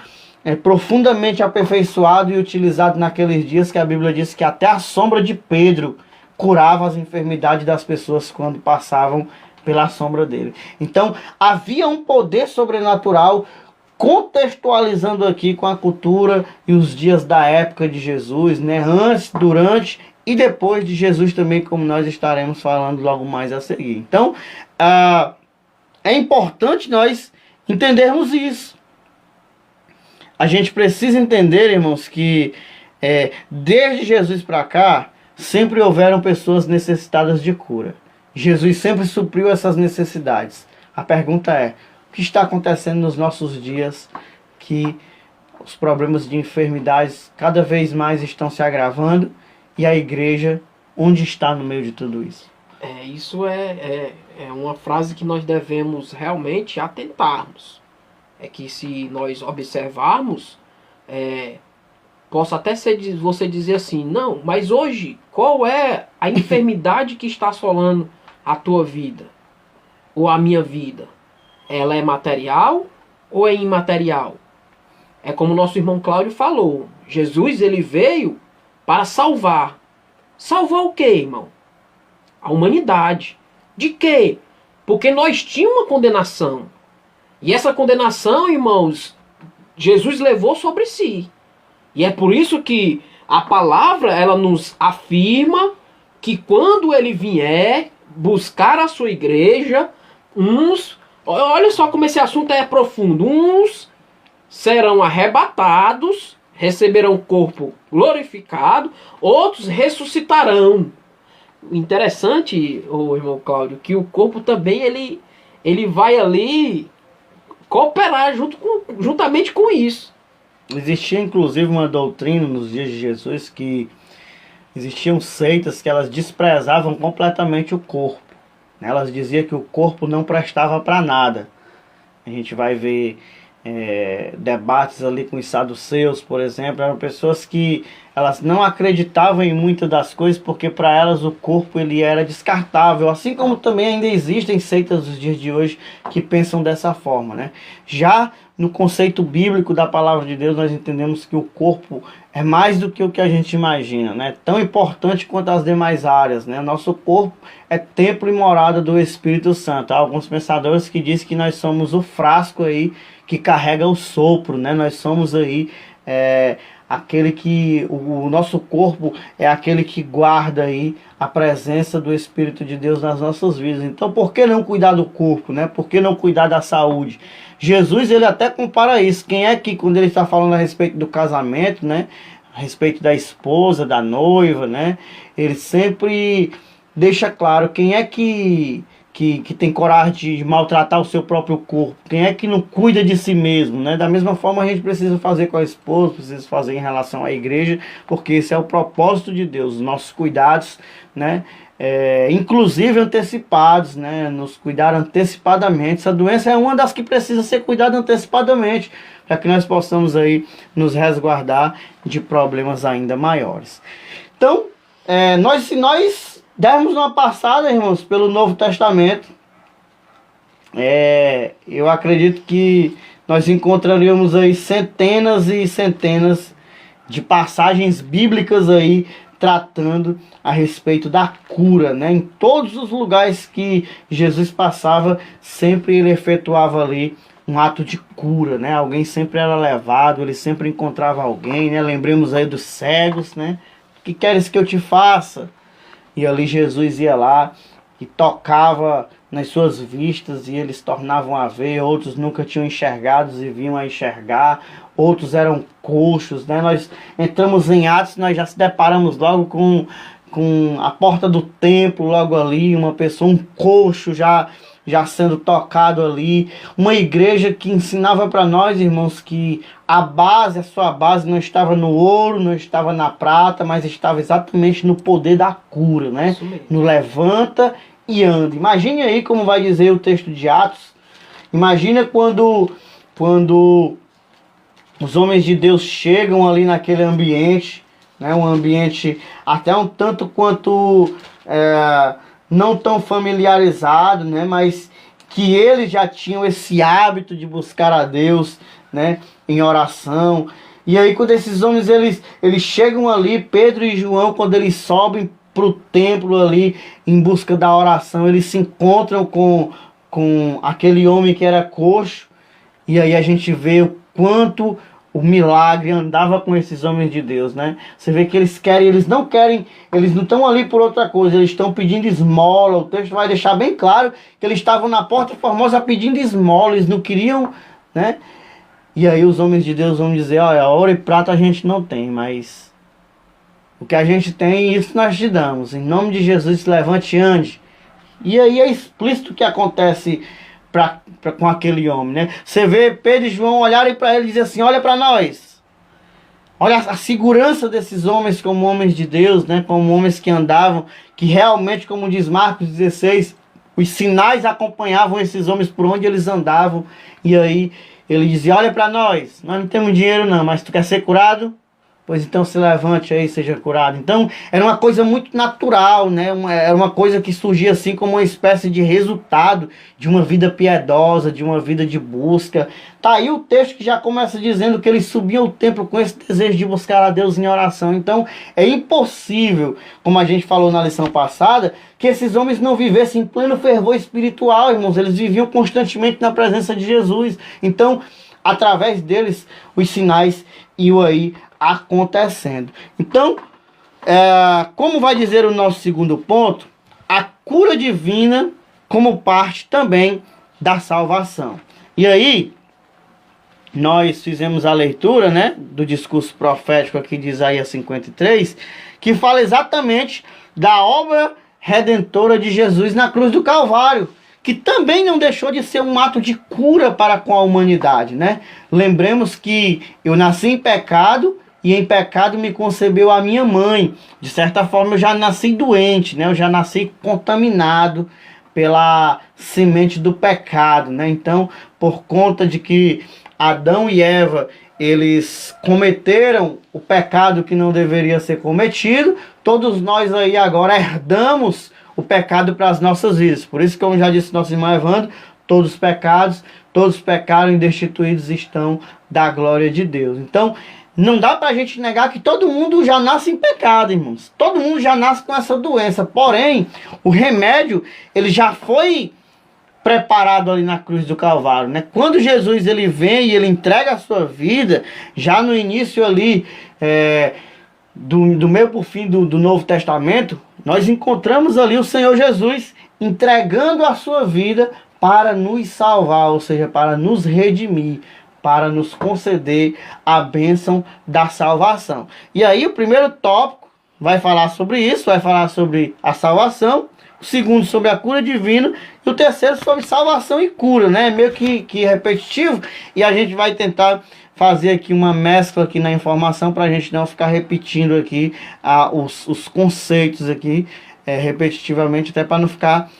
profundamente aperfeiçoado e utilizado naqueles dias, que a Bíblia diz que até a sombra de Pedro curava as enfermidades das pessoas quando passavam pela sombra dele. Então, havia um poder sobrenatural, contextualizando aqui com a cultura e os dias da época de Jesus, né? Antes, durante e depois de Jesus também, como nós estaremos falando logo mais a seguir. Então, é importante nós entendermos isso. A gente precisa entender, irmãos, que desde Jesus para cá, sempre houveram pessoas necessitadas de cura. Jesus sempre supriu essas necessidades. A pergunta é: o que está acontecendo nos nossos dias que os problemas de enfermidades cada vez mais estão se agravando E a igreja, onde está no meio de tudo isso? Isso é uma frase que nós devemos realmente atentarmos. É que se nós observarmos, possa até ser você dizer assim, não, mas hoje, qual é a enfermidade que está assolando a tua vida? Ou a minha vida? Ela é material ou é imaterial? É como o nosso irmão Cláudio falou. Jesus, ele veio para salvar. Salvar o quê, irmão? A humanidade. De quê? Porque nós tínhamos uma condenação. E essa condenação, irmãos, Jesus levou sobre si. E é por isso que a palavra, ela nos afirma que quando ele vier buscar a sua igreja, olha só como esse assunto é profundo. Uns serão arrebatados, receberão corpo glorificado, outros ressuscitarão. O interessante, irmão Cláudio, que o corpo também ele vai ali cooperar juntamente com isso. Existia inclusive uma doutrina nos dias de Jesus que existiam seitas que elas desprezavam completamente o corpo. Elas diziam que o corpo não prestava para nada. A gente vai ver debates ali com os saduceus, por exemplo. Eram pessoas que elas não acreditavam em muitas das coisas porque para elas o corpo ele era descartável, assim como também ainda existem seitas dos dias de hoje que pensam dessa forma, né? Já no conceito bíblico da palavra de Deus, nós entendemos que o corpo é mais do que o que a gente imagina, né? Tão importante quanto as demais áreas, né? Nosso corpo é templo e morada do Espírito Santo. Há alguns pensadores que dizem que nós somos o frasco aí que carrega o sopro, né? Nós somos aí aquele que o nosso corpo é aquele que guarda aí a presença do Espírito de Deus nas nossas vidas. Então, por que não cuidar do corpo, né? Por que não cuidar da saúde? Jesus, ele até compara isso. Quem é que, quando ele está falando a respeito do casamento, né? A respeito da esposa, da noiva, né? Ele sempre deixa claro quem é que tem coragem de maltratar o seu próprio corpo. Quem é que não cuida de si mesmo, né? Da mesma forma a gente precisa fazer com a esposa, precisa fazer em relação à igreja, porque esse é o propósito de Deus, os nossos cuidados, né? Inclusive antecipados, né? Nos cuidar antecipadamente. Essa doença é uma das que precisa ser cuidada antecipadamente, para que nós possamos aí nos resguardar de problemas ainda maiores. Então, se nós dermos uma passada, irmãos, pelo Novo Testamento, eu acredito que nós encontraríamos aí centenas e centenas de passagens bíblicas aí tratando a respeito da cura, né? Em todos os lugares que Jesus passava, sempre ele efetuava ali um ato de cura, né? Alguém sempre era levado, ele sempre encontrava alguém, né? Lembremos aí dos cegos, né? O que queres que eu te faça? E ali Jesus ia lá e tocava nas suas vistas e eles tornavam a ver. Outros nunca tinham enxergado e vinham a enxergar. Outros eram coxos, né? Nós entramos em Atos, nós já se deparamos logo com a porta do templo, logo ali, uma pessoa, um coxo já sendo tocado ali. Uma igreja que ensinava para nós, irmãos, que a sua base não estava no ouro, não estava na prata, mas estava exatamente no poder da cura, né? No levanta e anda. Imagine aí como vai dizer o texto de Atos. Imagina quando os homens de Deus chegam ali naquele ambiente, né? Um ambiente até um tanto quanto não tão familiarizado, né? Mas que eles já tinham esse hábito de buscar a Deus, né? Em oração. E aí quando esses homens eles chegam ali, Pedro e João, quando eles sobem para o templo ali em busca da oração, eles se encontram com aquele homem que era coxo. E aí a gente vê o quanto o milagre andava com esses homens de Deus, né? Você vê que eles não estão ali por outra coisa, eles estão pedindo esmola. O texto vai deixar bem claro que eles estavam na Porta Formosa pedindo esmola, eles não queriam, né? E aí os homens de Deus vão dizer, olha, ouro e prata a gente não tem, mas o que a gente tem, isso nós te damos. Em nome de Jesus, levante e ande. E aí é explícito o que acontece com aquele homem, né? Você vê Pedro e João olharem para ele e dizer assim, olha para nós. Olha a segurança desses homens como homens de Deus, né? Como homens que andavam, que realmente, como diz Marcos 16, os sinais acompanhavam esses homens por onde eles andavam. E aí ele dizia, olha para nós não temos dinheiro não, mas tu quer ser curado? Pois então se levante aí e seja curado. Então era uma coisa muito natural, né? Era uma coisa que surgia assim como uma espécie de resultado de uma vida piedosa, de uma vida de busca. Tá aí o texto que já começa dizendo que eles subiam o templo com esse desejo de buscar a Deus em oração. Então é impossível, como a gente falou na lição passada, que esses homens não vivessem em pleno fervor espiritual, irmãos. Eles viviam constantemente na presença de Jesus. Então, através deles, os sinais iam aí acontecendo. Então, como vai dizer o nosso segundo ponto, a cura divina como parte também da salvação. E aí, nós fizemos a leitura, né, do discurso profético aqui de Isaías 53, que fala exatamente da obra redentora de Jesus na cruz do Calvário, que também não deixou de ser um ato de cura para com a humanidade, né? Lembremos que eu nasci em pecado e em pecado me concebeu a minha mãe. De certa forma eu já nasci doente, né? Eu já nasci contaminado pela semente do pecado, né? Então, por conta de que Adão e Eva, eles cometeram o pecado que não deveria ser cometido, todos nós aí agora herdamos o pecado para as nossas vidas. Por isso, como já disse nosso irmão Evandro, todos pecaram e destituídos estão da glória de Deus. Então, não dá para a gente negar que todo mundo já nasce em pecado, irmãos. Todo mundo já nasce com essa doença. Porém, o remédio, ele já foi preparado ali na cruz do Calvário, né? Quando Jesus ele vem e ele entrega a sua vida, já no início ali, do meio por fim do Novo Testamento, nós encontramos ali o Senhor Jesus entregando a sua vida para nos salvar, ou seja, para nos redimir, para nos conceder a bênção da salvação. E aí o primeiro tópico vai falar sobre isso, vai falar sobre a salvação, o segundo sobre a cura divina e o terceiro sobre salvação e cura, né? Meio que repetitivo, e a gente vai tentar fazer aqui uma mescla aqui na informação para a gente não ficar repetindo aqui os conceitos aqui repetitivamente, até para não ficar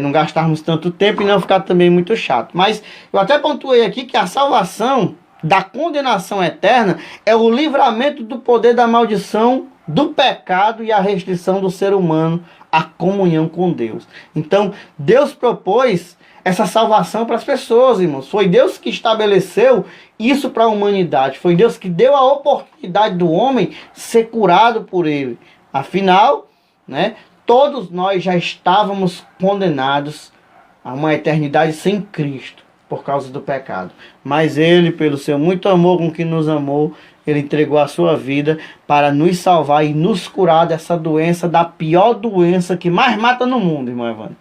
não gastarmos tanto tempo e não ficar também muito chato. Mas eu até pontuei aqui que a salvação da condenação eterna é o livramento do poder da maldição, do pecado e a restrição do ser humano à comunhão com Deus. Então, Deus propôs essa salvação para as pessoas, irmãos. Foi Deus que estabeleceu isso para a humanidade. Foi Deus que deu a oportunidade do homem ser curado por ele. Afinal, né, todos nós já estávamos condenados a uma eternidade sem Cristo por causa do pecado. Mas ele, pelo seu muito amor com que nos amou, ele entregou a sua vida para nos salvar e nos curar dessa doença, da pior doença que mais mata no mundo, irmão Evandro.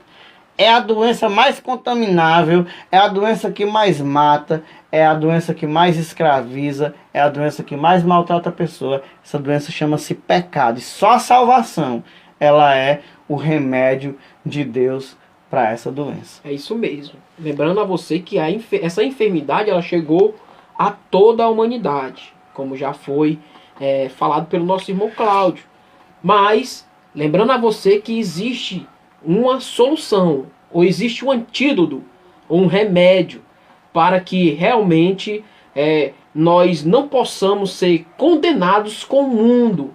É a doença mais contaminável, é a doença que mais mata, é a doença que mais escraviza, é a doença que mais maltrata a pessoa. Essa doença chama-se pecado. E só a salvação, ela é o remédio de Deus para essa doença. É isso mesmo. Lembrando a você que essa enfermidade ela chegou a toda a humanidade, como já foi falado pelo nosso irmão Cláudio. Mas, lembrando a você que existe uma solução, ou existe um antídoto, ou um remédio, para que realmente nós não possamos ser condenados com o mundo.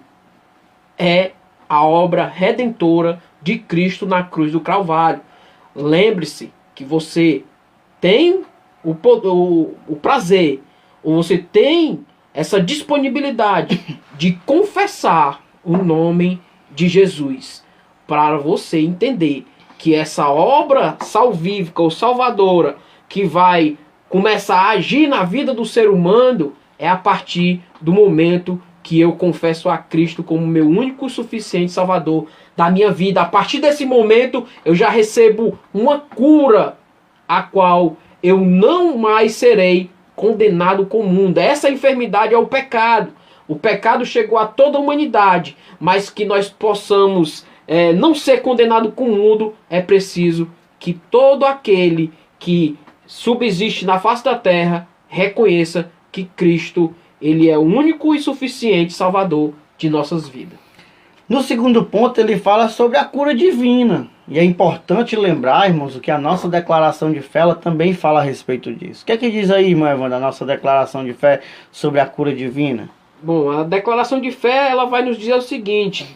É a obra redentora de Cristo na cruz do Calvário. Lembre-se que você tem o prazer, ou você tem essa disponibilidade de confessar o nome de Jesus, para você entender que essa obra salvífica ou salvadora que vai começar a agir na vida do ser humano é a partir do momento que eu confesso a Cristo como meu único e suficiente salvador da minha vida. A partir desse momento eu já recebo uma cura a qual eu não mais serei condenado com o mundo. Essa enfermidade é o pecado. O pecado chegou a toda a humanidade, mas que nós possamos não ser condenado com o mundo, é preciso que todo aquele que subsiste na face da terra reconheça que Cristo Ele é o único e suficiente Salvador de nossas vidas. No segundo ponto, ele fala sobre a cura divina. E é importante lembrar, irmãos, que a nossa declaração de fé ela também fala a respeito disso. O que é que diz aí, irmã Evandro, a nossa declaração de fé sobre a cura divina? Bom, a declaração de fé ela vai nos dizer o seguinte: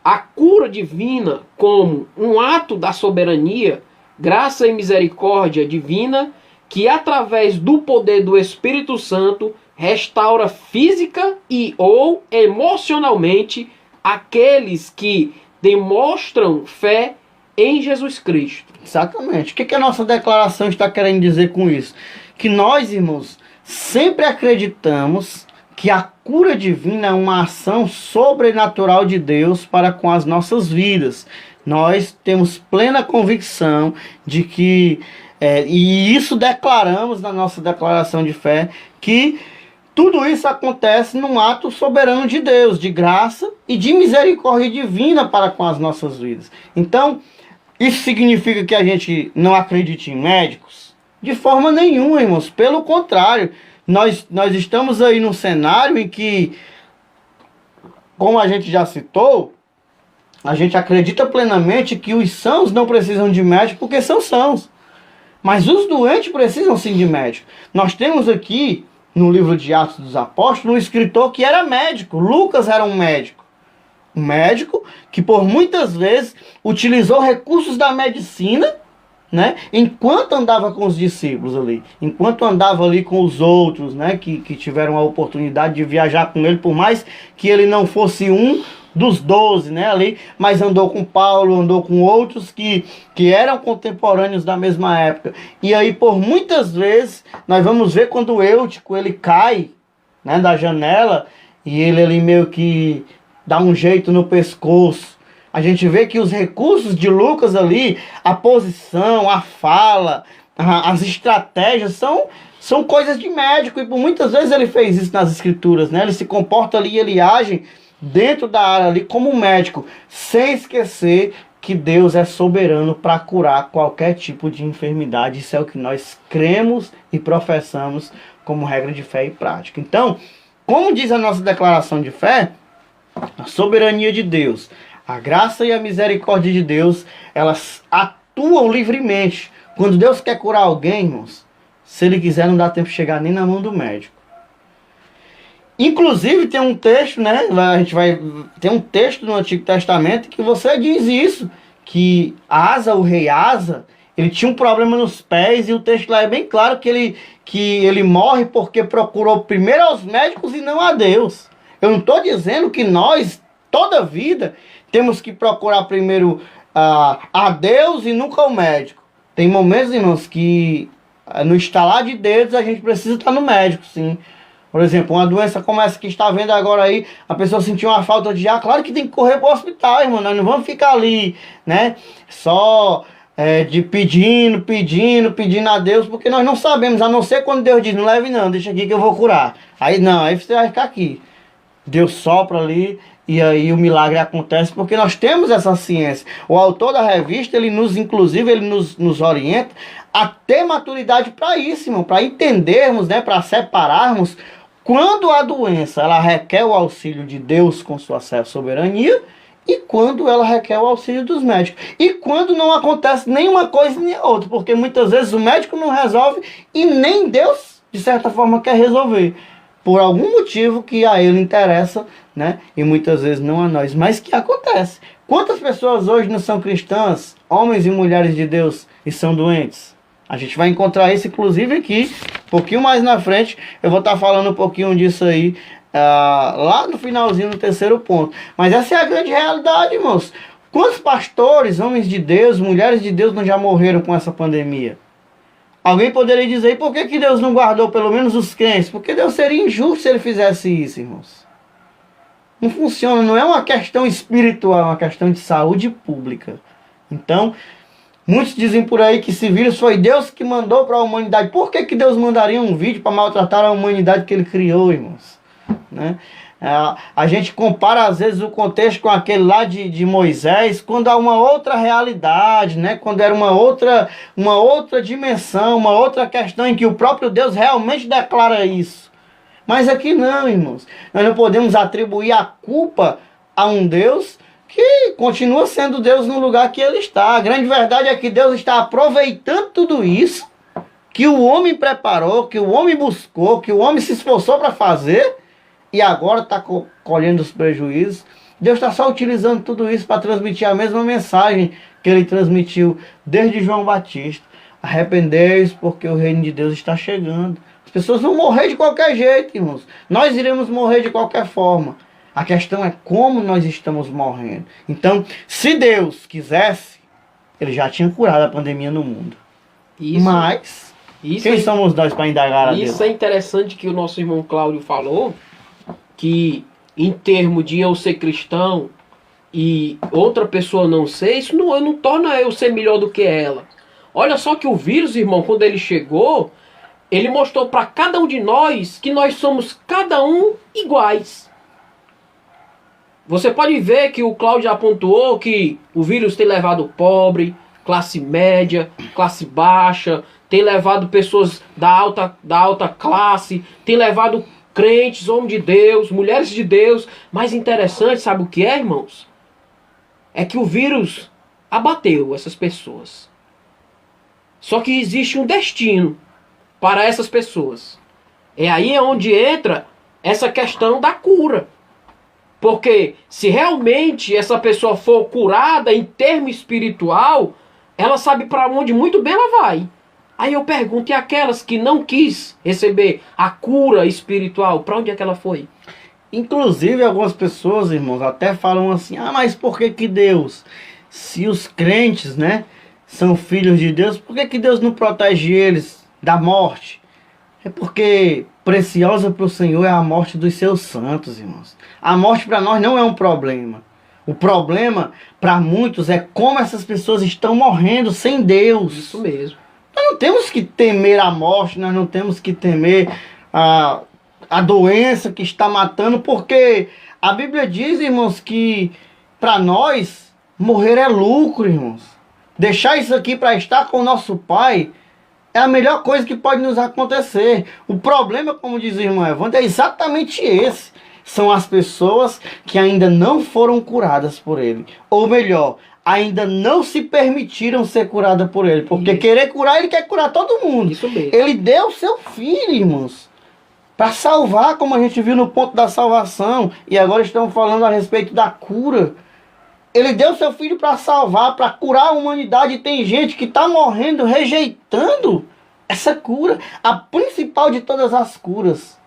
a cura divina como um ato da soberania, graça e misericórdia divina, que através do poder do Espírito Santo restaura física e ou emocionalmente aqueles que demonstram fé em Jesus Cristo. Exatamente. O que a nossa declaração está querendo dizer com isso? Que nós, irmãos, sempre acreditamos que a cura divina é uma ação sobrenatural de Deus para com as nossas vidas. Nós temos plena convicção de que, e isso declaramos na nossa declaração de fé, que tudo isso acontece num ato soberano de Deus, de graça e de misericórdia divina para com as nossas vidas. Então, isso significa que a gente não acredita em médicos? De forma nenhuma, irmãos. Pelo contrário, nós estamos aí num cenário em que, como a gente já citou, a gente acredita plenamente que os sãos não precisam de médico porque são sãos. Mas os doentes precisam sim de médico. Nós temos aqui, no livro de Atos dos Apóstolos, um escritor que era médico. Lucas era um médico. Um médico que por muitas vezes utilizou recursos da medicina, né, enquanto andava com os discípulos ali, enquanto andava ali com os outros, né, que tiveram a oportunidade de viajar com ele, por mais que ele não fosse um dos 12, né, ali, mas andou com Paulo, andou com outros que eram contemporâneos da mesma época. E aí, por muitas vezes, nós vamos ver quando o Eutico, ele cai, né, da janela, e ele ali meio que dá um jeito no pescoço. A gente vê que os recursos de Lucas ali, a posição, a fala, as estratégias são coisas de médico. E por muitas vezes ele fez isso nas escrituras, né? Ele se comporta ali, ele age dentro da área ali como um médico, sem esquecer que Deus é soberano para curar qualquer tipo de enfermidade. Isso é o que nós cremos e professamos como regra de fé e prática. Então, como diz a nossa declaração de fé, a soberania de Deus, a graça e a misericórdia de Deus, elas atuam livremente. Quando Deus quer curar alguém, irmãos, se Ele quiser, não dá tempo de chegar nem na mão do médico. Inclusive, tem um texto, né? Tem um texto no Antigo Testamento que você diz isso, que Asa, o rei Asa, ele tinha um problema nos pés, e o texto lá é bem claro que ele morre porque procurou primeiro aos médicos e não a Deus. Eu não estou dizendo que nós, toda vida, temos que procurar primeiro a Deus e nunca o médico. Tem momentos, irmãos, que no estalar de dedos a gente precisa estar no médico, sim. Por exemplo, uma doença como essa que está vendo agora aí, a pessoa sentiu uma falta de ar, claro que tem que correr para o hospital, irmão. Nós não vamos ficar ali, né, só de pedindo a Deus, porque nós não sabemos, a não ser quando Deus diz, não leve não, deixa aqui que eu vou curar. Aí não, aí você vai ficar aqui. Deus sopra ali e aí o milagre acontece, porque nós temos essa ciência. O autor da revista, ele nos orienta a ter maturidade para isso, irmão, para entendermos, né, para separarmos quando a doença ela requer o auxílio de Deus com sua soberania e quando ela requer o auxílio dos médicos. E quando não acontece nenhuma coisa nem outra, porque muitas vezes o médico não resolve e nem Deus, de certa forma, quer resolver. Por algum motivo que a ele interessa, né? E muitas vezes não a nós. Mas que acontece. Quantas pessoas hoje não são cristãs, homens e mulheres de Deus, e são doentes? A gente vai encontrar isso, inclusive, aqui. Um pouquinho mais na frente, eu vou estar falando um pouquinho disso aí, lá no finalzinho, no terceiro ponto. Mas essa é a grande realidade, irmãos. Quantos pastores, homens de Deus, mulheres de Deus não já morreram com essa pandemia? Alguém poderia dizer, por que Deus não guardou pelo menos os crentes? Porque Deus seria injusto se Ele fizesse isso, irmãos. Não funciona, não é uma questão espiritual, é uma questão de saúde pública. Então, muitos dizem por aí que esse vírus foi Deus que mandou para a humanidade. Por que Deus mandaria um vídeo para maltratar a humanidade que Ele criou, irmãos? Né? A gente compara às vezes o contexto com aquele lá de Moisés, quando há uma outra realidade, né? Quando era uma outra dimensão, uma outra questão em que o próprio Deus realmente declara isso. Mas aqui não, irmãos. Nós não podemos atribuir a culpa a um Deus que continua sendo Deus no lugar que ele está. A grande verdade é que Deus está aproveitando tudo isso que o homem preparou, que o homem buscou, que o homem se esforçou para fazer e agora está colhendo os prejuízos. Deus está só utilizando tudo isso para transmitir a mesma mensagem que ele transmitiu desde João Batista. Arrependei-vos porque o reino de Deus está chegando. As pessoas vão morrer de qualquer jeito, irmãos. Nós iremos morrer de qualquer forma. A questão é como nós estamos morrendo. Então, se Deus quisesse, ele já tinha curado a pandemia no mundo. Mas, quem somos nós para indagar a Deus? Isso é interessante que o nosso irmão Cláudio falou, que em termos de eu ser cristão e outra pessoa não ser, isso não torna eu ser melhor do que ela. Olha só que o vírus, irmão, quando ele chegou, ele mostrou para cada um de nós que nós somos cada um iguais. Você pode ver que o Cláudio apontou que o vírus tem levado pobre, classe média, classe baixa, tem levado pessoas da alta classe, tem levado crentes, homens de Deus, mulheres de Deus. Mais interessante, sabe o que é, irmãos? É que o vírus abateu essas pessoas. Só que existe um destino para essas pessoas. É aí onde entra essa questão da cura. Porque se realmente essa pessoa for curada em termo espiritual, ela sabe para onde muito bem ela vai. Aí eu pergunto, e aquelas que não quis receber a cura espiritual, para onde é que ela foi? Inclusive algumas pessoas, irmãos, até falam assim, mas por que Deus, se os crentes, né, são filhos de Deus, por que Deus não protege eles da morte? É porque preciosa para o Senhor é a morte dos seus santos, irmãos. A morte para nós não é um problema. O problema para muitos é como essas pessoas estão morrendo sem Deus. Isso mesmo. Nós não temos que temer a morte, nós não temos que temer a doença que está matando, porque a Bíblia diz, irmãos, que para nós morrer é lucro, irmãos. Deixar isso aqui para estar com o nosso Pai é a melhor coisa que pode nos acontecer. O problema, como diz o irmão Evandro, é exatamente esse. São as pessoas que ainda não foram curadas por ele. Ou melhor, ainda não se permitiram ser curadas por ele. Porque Isso. Querer curar, ele quer curar todo mundo. Isso mesmo. Ele deu seu filho, irmãos, para salvar, como a gente viu no ponto da salvação. E agora estamos falando a respeito da cura. Ele deu seu filho para salvar, para curar a humanidade. E tem gente que está morrendo, rejeitando essa cura. A principal de todas as curas.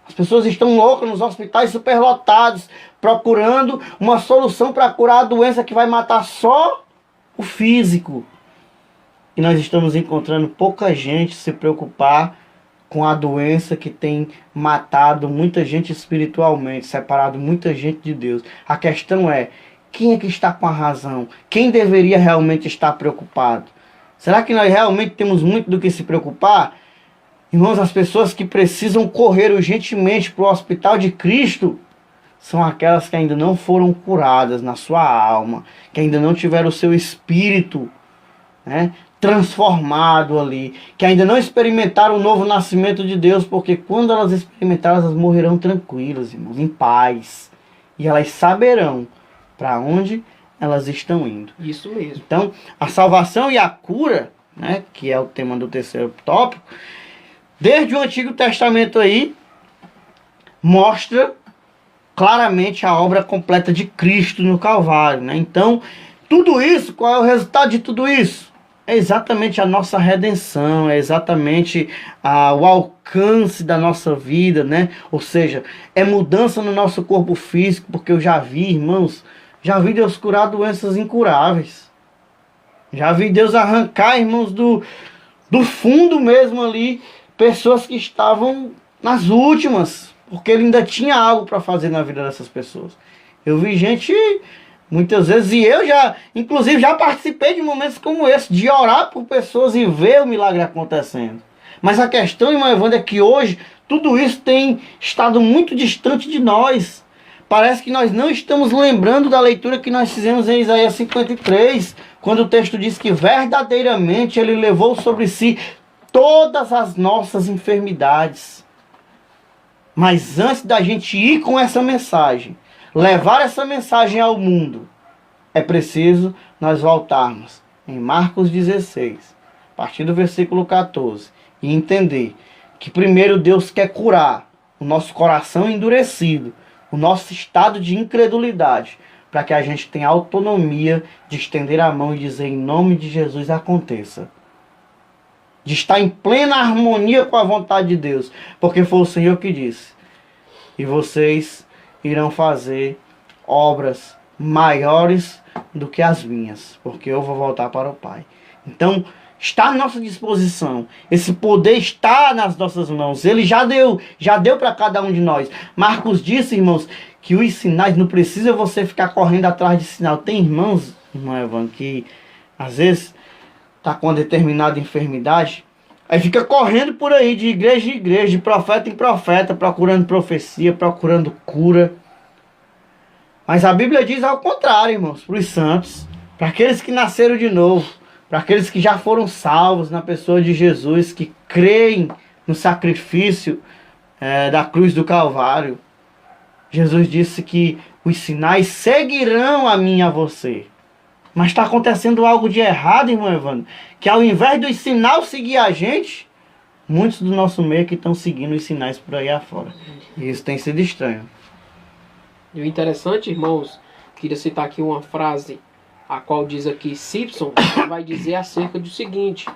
As pessoas estão loucas nos hospitais superlotados, procurando uma solução para curar a doença que vai matar só o físico. E nós estamos encontrando pouca gente se preocupar com a doença que tem matado muita gente espiritualmente, separado muita gente de Deus. A questão é, quem é que está com a razão? Quem deveria realmente estar preocupado? Será que nós realmente temos muito do que se preocupar? Irmãos, as pessoas que precisam correr urgentemente para o hospital de Cristo são aquelas que ainda não foram curadas na sua alma, que ainda não tiveram o seu espírito, né, transformado ali, que ainda não experimentaram o novo nascimento de Deus, porque quando elas experimentarem, elas morrerão tranquilas, irmãos, em paz. E elas saberão para onde elas estão indo. Isso mesmo. Então, a salvação e a cura, né, que é o tema do terceiro tópico, desde o Antigo Testamento aí, mostra claramente a obra completa de Cristo no Calvário, né? Então, tudo isso, qual é o resultado de tudo isso? É exatamente a nossa redenção, é exatamente o alcance da nossa vida, né? Ou seja, é mudança no nosso corpo físico, porque eu já vi, irmãos, já vi Deus curar doenças incuráveis. Já vi Deus arrancar, irmãos, do fundo mesmo ali, pessoas que estavam nas últimas, porque ele ainda tinha algo para fazer na vida dessas pessoas. Eu vi gente, muitas vezes, e eu já, inclusive, já participei de momentos como esse, de orar por pessoas e ver o milagre acontecendo. Mas a questão, irmão Evandro, é que hoje tudo isso tem estado muito distante de nós. Parece que nós não estamos lembrando da leitura que nós fizemos em Isaías 53, quando o texto diz que verdadeiramente ele levou sobre si todas as nossas enfermidades. Mas antes da gente ir com essa mensagem, levar essa mensagem ao mundo, é preciso nós voltarmos em Marcos 16, a partir do versículo 14, e entender que primeiro Deus quer curar o nosso coração endurecido, o nosso estado de incredulidade, para que a gente tenha autonomia de estender a mão e dizer em nome de Jesus aconteça. De estar em plena harmonia com a vontade de Deus, porque foi o Senhor que disse: e vocês irão fazer obras maiores do que as minhas, porque eu vou voltar para o Pai. Então, está à nossa disposição. Esse poder está nas nossas mãos. Ele já deu para cada um de nós. Marcos disse, irmãos, que os sinais, não precisa você ficar correndo atrás de sinal. Tem irmãos, irmão Evan, que às vezes está com uma determinada enfermidade, aí fica correndo por aí de igreja em igreja, de profeta em profeta, procurando profecia, procurando cura. Mas a Bíblia diz ao contrário, irmãos, para os santos, para aqueles que nasceram de novo, para aqueles que já foram salvos na pessoa de Jesus, que creem no sacrifício da cruz do Calvário. Jesus disse que os sinais seguirão a mim e a você. Mas está acontecendo algo de errado, irmão Evandro, que ao invés dos sinais seguir a gente, muitos do nosso meio que estão seguindo os sinais por aí afora. E isso tem sido estranho. E o interessante, irmãos, queria citar aqui uma frase, a qual diz aqui Simpson, vai dizer acerca do seguinte: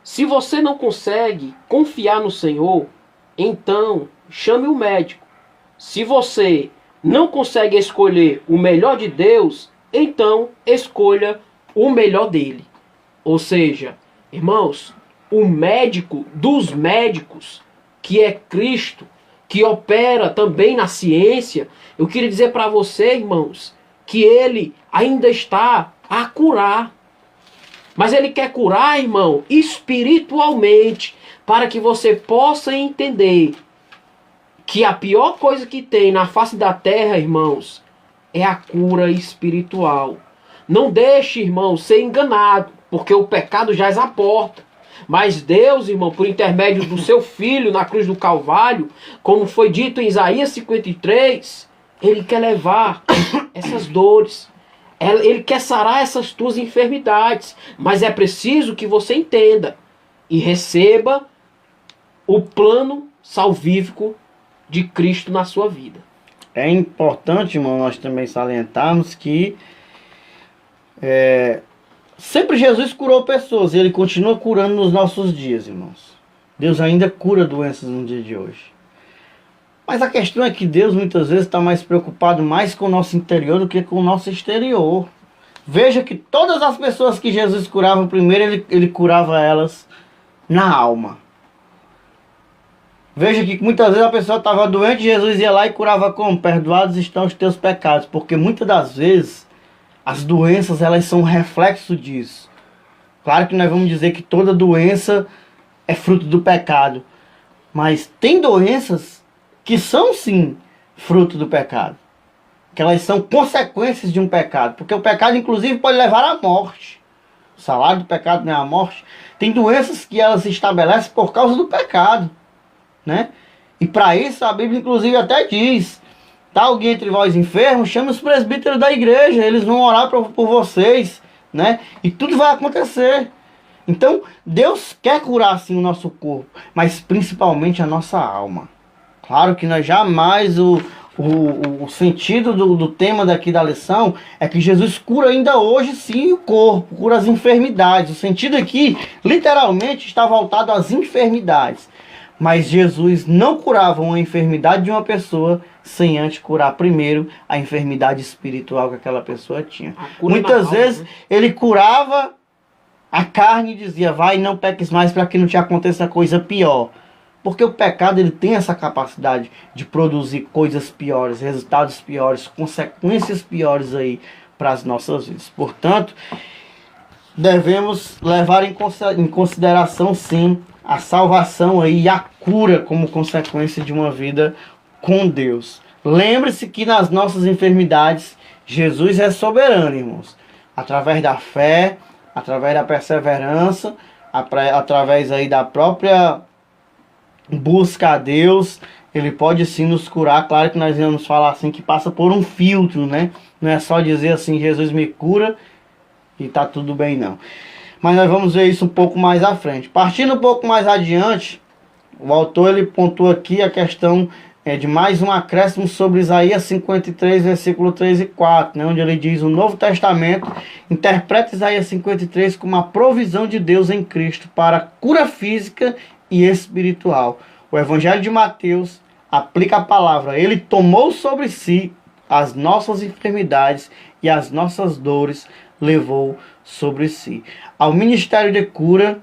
se você não consegue confiar no Senhor, então chame o médico. Se você não consegue escolher o melhor de Deus, então escolha o melhor dele. Ou seja, irmãos, o médico dos médicos, que é Cristo, que opera também na ciência, eu queria dizer para você, irmãos, que ele ainda está a curar. Mas ele quer curar, irmão, espiritualmente, para que você possa entender que a pior coisa que tem na face da terra, irmãos, é a cura espiritual. Não deixe, irmão, ser enganado, porque o pecado jaz à porta. Mas Deus, irmão, por intermédio do seu Filho na cruz do Calvário, como foi dito em Isaías 53, Ele quer levar essas dores. Ele quer sarar essas tuas enfermidades. Mas é preciso que você entenda e receba o plano salvífico de Cristo na sua vida. É importante, irmão, nós também salientarmos que sempre Jesus curou pessoas e Ele continua curando nos nossos dias, irmãos. Deus ainda cura doenças no dia de hoje. Mas a questão é que Deus muitas vezes está mais preocupado mais com o nosso interior do que com o nosso exterior. Veja que todas as pessoas que Jesus curava primeiro, ele curava elas na alma. Veja que muitas vezes a pessoa estava doente, Jesus ia lá e curava como? Perdoados estão os teus pecados. Porque muitas das vezes as doenças, elas são um reflexo disso. Claro que nós vamos dizer que toda doença é fruto do pecado. Mas tem doenças que são sim fruto do pecado. Que elas são consequências de um pecado. Porque o pecado inclusive pode levar à morte. O salário do pecado não é a morte. Tem doenças que elas se estabelecem por causa do pecado, né? E para isso a Bíblia inclusive até diz: tá alguém entre vós enfermo, chame os presbíteros da igreja, eles vão orar por vocês, né? E tudo vai acontecer. Então Deus quer curar sim o nosso corpo, mas principalmente a nossa alma. Claro que nós jamais, o sentido do tema daqui da lição é que Jesus cura ainda hoje sim o corpo, cura as enfermidades. O sentido aqui literalmente está voltado às enfermidades. Mas Jesus não curava uma enfermidade de uma pessoa sem antes curar primeiro a enfermidade espiritual que aquela pessoa tinha. Muitas vezes, né? Ele curava a carne e dizia: vai, não peques mais para que não te aconteça coisa pior. Porque o pecado ele tem essa capacidade de produzir coisas piores, resultados piores, consequências piores aí para as nossas vidas. Portanto, devemos levar em consideração sim a salvação aí e a cura como consequência de uma vida com Deus. Lembre-se que nas nossas enfermidades Jesus é soberano, irmãos. Através da fé, através da perseverança, através aí da própria busca a Deus, ele pode sim nos curar. Claro que nós vamos falar assim, que passa por um filtro, né? Não é só dizer assim, Jesus me cura e tá tudo bem, não. Mas nós vamos ver isso um pouco mais à frente. Partindo um pouco mais adiante, o autor ele pontua aqui a questão de mais um acréscimo sobre Isaías 53, versículo 3 e 4, né, onde ele diz: o Novo Testamento interpreta Isaías 53 como a provisão de Deus em Cristo para cura física e espiritual. O Evangelho de Mateus aplica a palavra: ele tomou sobre si as nossas enfermidades e as nossas dores levou sobre si. Ao ministério de cura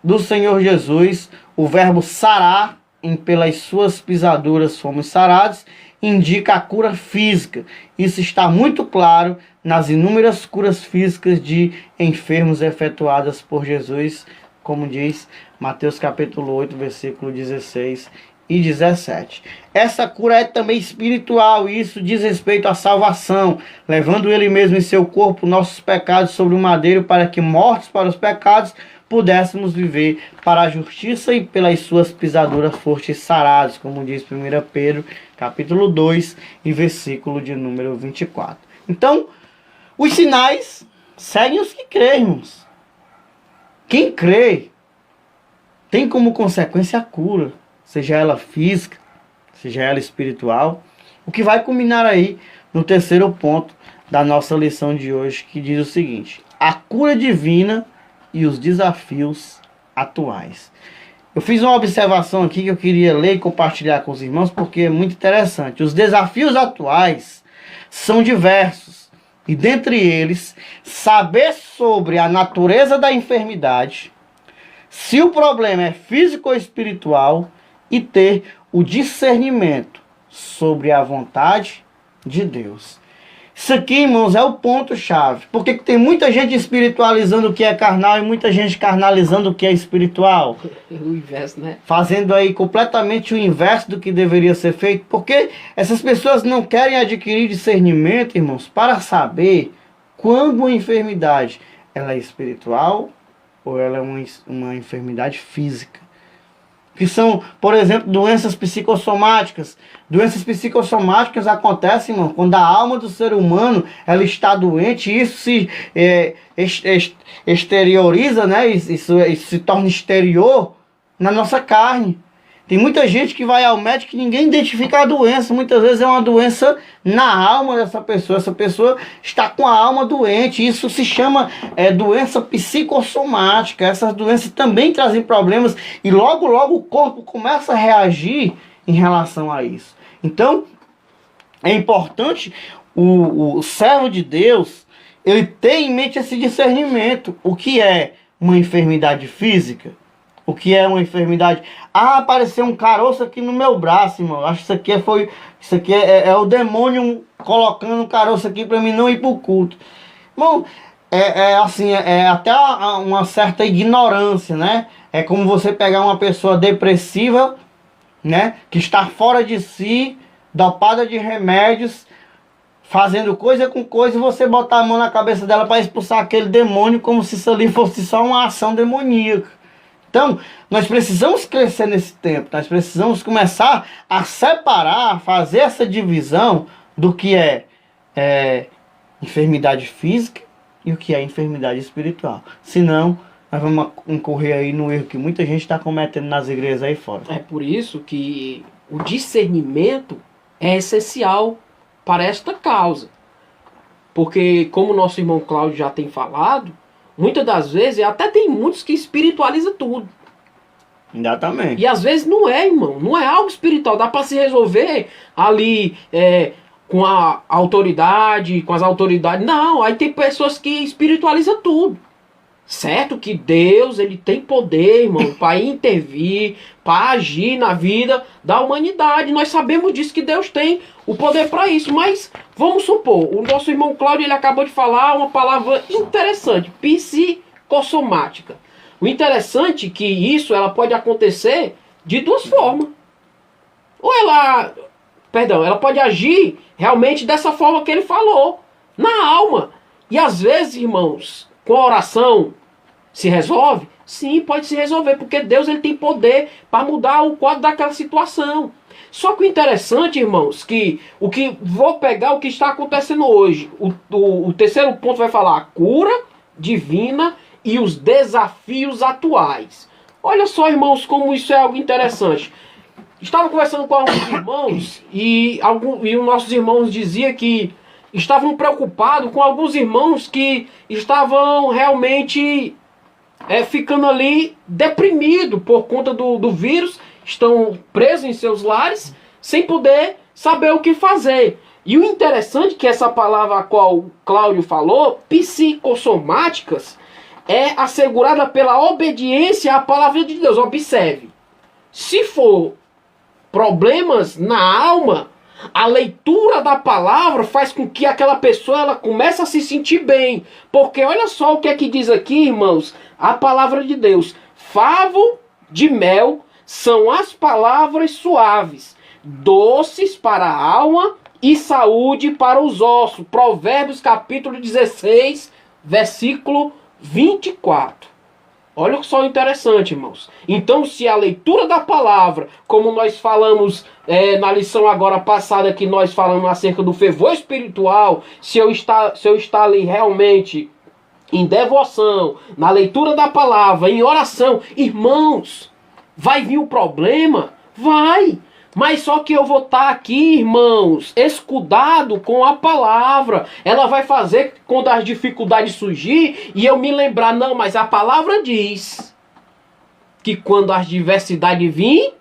do Senhor Jesus, o verbo sarar, em pelas suas pisaduras fomos sarados, indica a cura física. Isso está muito claro nas inúmeras curas físicas de enfermos efetuadas por Jesus, como diz Mateus capítulo 8, versículo 16 e 17. Essa cura é também espiritual, e isso diz respeito à salvação, levando ele mesmo em seu corpo nossos pecados sobre o madeiro, para que, mortos para os pecados, pudéssemos viver para a justiça, e pelas suas pisaduras fostes sarados, como diz 1 Pedro, capítulo 2, e versículo de número 24. Então, os sinais seguem os que creem, irmãos. Quem crê tem como consequência a cura, seja ela física, seja ela espiritual, o que vai culminar aí no terceiro ponto da nossa lição de hoje, que diz o seguinte: a cura divina e os desafios atuais. Eu fiz uma observação aqui que eu queria ler e compartilhar com os irmãos, porque é muito interessante. Os desafios atuais são diversos, e dentre eles, saber sobre a natureza da enfermidade, se o problema é físico ou espiritual, e ter o discernimento sobre a vontade de Deus. Isso aqui, irmãos, é o ponto-chave. Porque tem muita gente espiritualizando o que é carnal e muita gente carnalizando o que é espiritual. O inverso, né? Fazendo aí completamente o inverso do que deveria ser feito. Porque essas pessoas não querem adquirir discernimento, irmãos, para saber quando uma enfermidade ela é espiritual ou ela é uma enfermidade física. Que são, por exemplo, doenças psicossomáticas. Doenças psicossomáticas acontecem, irmão, quando a alma do ser humano ela está doente, e isso se exterioriza, né? Isso se torna exterior na nossa carne. Tem muita gente que vai ao médico e ninguém identifica a doença. Muitas vezes é uma doença na alma dessa pessoa. Essa pessoa está com a alma doente. Isso se chama doença psicossomática. Essas doenças também trazem problemas. E logo, logo o corpo começa a reagir em relação a isso. Então, é importante o servo de Deus, ele ter em mente esse discernimento. O que é uma enfermidade física? O que é uma enfermidade? Ah, apareceu um caroço aqui no meu braço, irmão. Acho que isso aqui é o demônio colocando um caroço aqui para mim não ir para o culto. Irmão, é até uma certa ignorância, né? É como você pegar uma pessoa depressiva, né? Que está fora de si, dopada de remédios, fazendo coisa com coisa, e você botar a mão na cabeça dela para expulsar aquele demônio, como se isso ali fosse só uma ação demoníaca. Então, nós precisamos crescer nesse tempo, nós precisamos começar a separar, a fazer essa divisão do que é enfermidade física e o que é enfermidade espiritual. Senão, nós vamos incorrer aí no erro que muita gente está cometendo nas igrejas aí fora. É por isso que o discernimento é essencial para esta causa. Porque, como o nosso irmão Cláudio já tem falado, muitas das vezes, até tem muitos que espiritualizam tudo. Exatamente. E às vezes não é, irmão. Não é algo espiritual. Dá para se resolver ali com a autoridade, com as autoridades. Não, aí tem pessoas que espiritualizam tudo. Certo que Deus, ele tem poder, irmão, para intervir, para agir na vida da humanidade. Nós sabemos disso, que Deus tem o poder para isso. Mas vamos supor, o nosso irmão Cláudio, ele acabou de falar uma palavra interessante, psicossomática. O interessante é que ela pode acontecer de duas formas. Ou ela pode agir realmente dessa forma que ele falou, na alma. E às vezes, irmãos, com a oração, Se resolve? Sim, pode se resolver, porque Deus ele tem poder para mudar o quadro daquela situação. Só que o interessante, irmãos, vou pegar o que está acontecendo hoje. O terceiro ponto vai falar a cura divina e os desafios atuais. Olha só, irmãos, como isso é algo interessante. Estava conversando com alguns irmãos e os nossos irmãos diziam que estavam preocupados com alguns irmãos que estavam realmente ficando ali deprimidos por conta do vírus, estão presos em seus lares, sem poder saber o que fazer. E o interessante é que essa palavra a qual o Cláudio falou, psicossomáticas, é assegurada pela obediência à palavra de Deus. Observe, se for problemas na alma, a leitura da palavra faz com que aquela pessoa ela comece a se sentir bem. Porque olha só o que é que diz aqui, irmãos, a palavra de Deus. Favo de mel são as palavras suaves, doces para a alma e saúde para os ossos. Provérbios capítulo 16, versículo 24. Olha só o interessante, irmãos. Então, se a leitura da palavra, como nós falamos na lição agora passada, que nós falamos acerca do fervor espiritual, se eu estar ali realmente em devoção, na leitura da palavra, em oração, irmãos, vai vir o problema? Vai! Mas só que eu vou estar aqui, irmãos, escudado com a palavra. Ela vai fazer quando as dificuldades surgir e eu me lembrar, não, mas a palavra diz que quando as diversidades vir,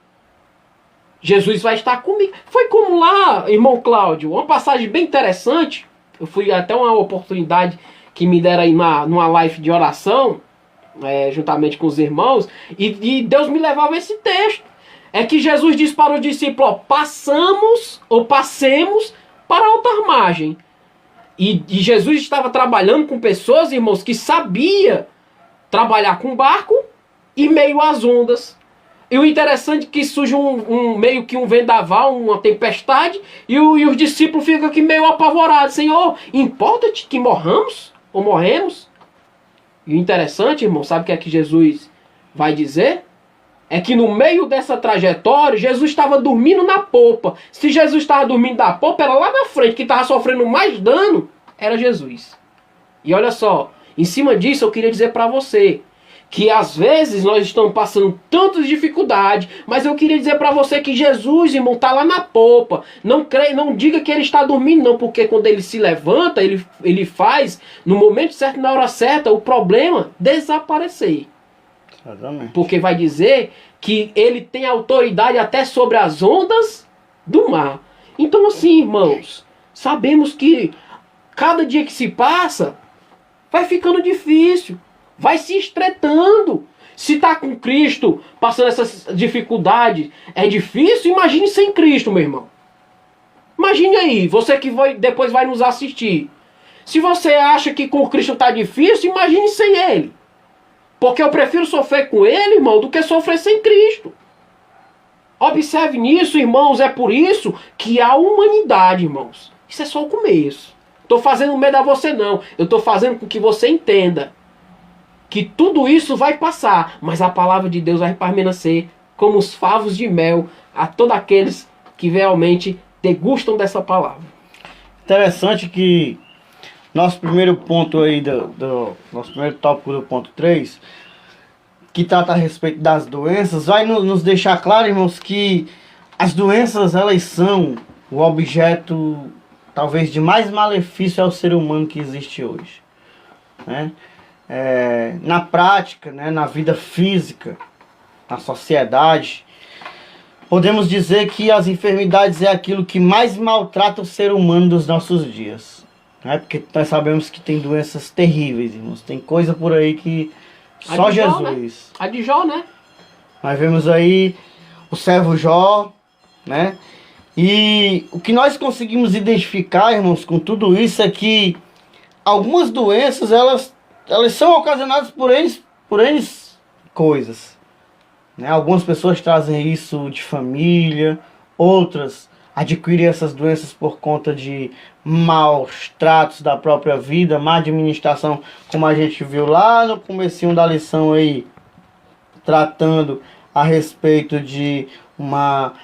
Jesus vai estar comigo. Foi como lá, irmão Cláudio, uma passagem bem interessante. Eu fui até uma oportunidade que me deram aí numa live de oração, juntamente com os irmãos, e Deus me levava esse texto. É que Jesus disse para os discípulos, passemos para a outra margem. E Jesus estava trabalhando com pessoas, irmãos, que sabia trabalhar com barco e meio às ondas. E o interessante é que surge meio que um vendaval, uma tempestade, e os discípulos ficam aqui meio apavorados. Senhor, importa-te que morramos ou morremos? E o interessante, irmão, sabe o que é que Jesus vai dizer? É que no meio dessa trajetória, Jesus estava dormindo na popa. Se Jesus estava dormindo na popa, era lá na frente, que estava sofrendo mais dano, era Jesus. E olha só, em cima disso eu queria dizer para você, que às vezes nós estamos passando tantas dificuldades, mas eu queria dizer para você que Jesus, irmão, está lá na popa. Não diga que ele está dormindo, não, porque quando ele se levanta, ele faz, no momento certo, na hora certa, o problema desaparecer. Exatamente. Porque vai dizer que ele tem autoridade até sobre as ondas do mar. Então assim, irmãos, sabemos que cada dia que se passa, vai ficando difícil, vai se estreitando. Se está com Cristo, passando essas dificuldades, é difícil, imagine sem Cristo, meu irmão. Imagine aí, você que depois vai nos assistir. Se você acha que com Cristo está difícil, imagine sem Ele. Porque eu prefiro sofrer com ele, irmão, do que sofrer sem Cristo. Observe nisso, irmãos. É por isso que a humanidade, irmãos, isso é só o começo. Estou fazendo medo a você, não. Eu estou fazendo com que você entenda que tudo isso vai passar, mas a palavra de Deus vai permanecer como os favos de mel a todos aqueles que realmente degustam dessa palavra. Interessante que nosso primeiro ponto aí, nosso primeiro tópico do ponto 3, que trata a respeito das doenças, vai nos deixar claro, irmãos, que as doenças, elas são o objeto, talvez, de mais malefício ao ser humano que existe hoje. Né? Na prática, né, na vida física, na sociedade, podemos dizer que as enfermidades é aquilo que mais maltrata o ser humano dos nossos dias. Porque nós sabemos que tem doenças terríveis, irmãos. Tem coisa por aí que só Jesus. Né? A de Jó, né? Nós vemos aí o servo Jó, né? E o que nós conseguimos identificar, irmãos, com tudo isso é que algumas doenças, elas são ocasionadas por N coisas. Né? Algumas pessoas trazem isso de família, outras adquirir essas doenças por conta de maus tratos da própria vida, má administração, como a gente viu lá no comecinho da lição aí, tratando a respeito de uma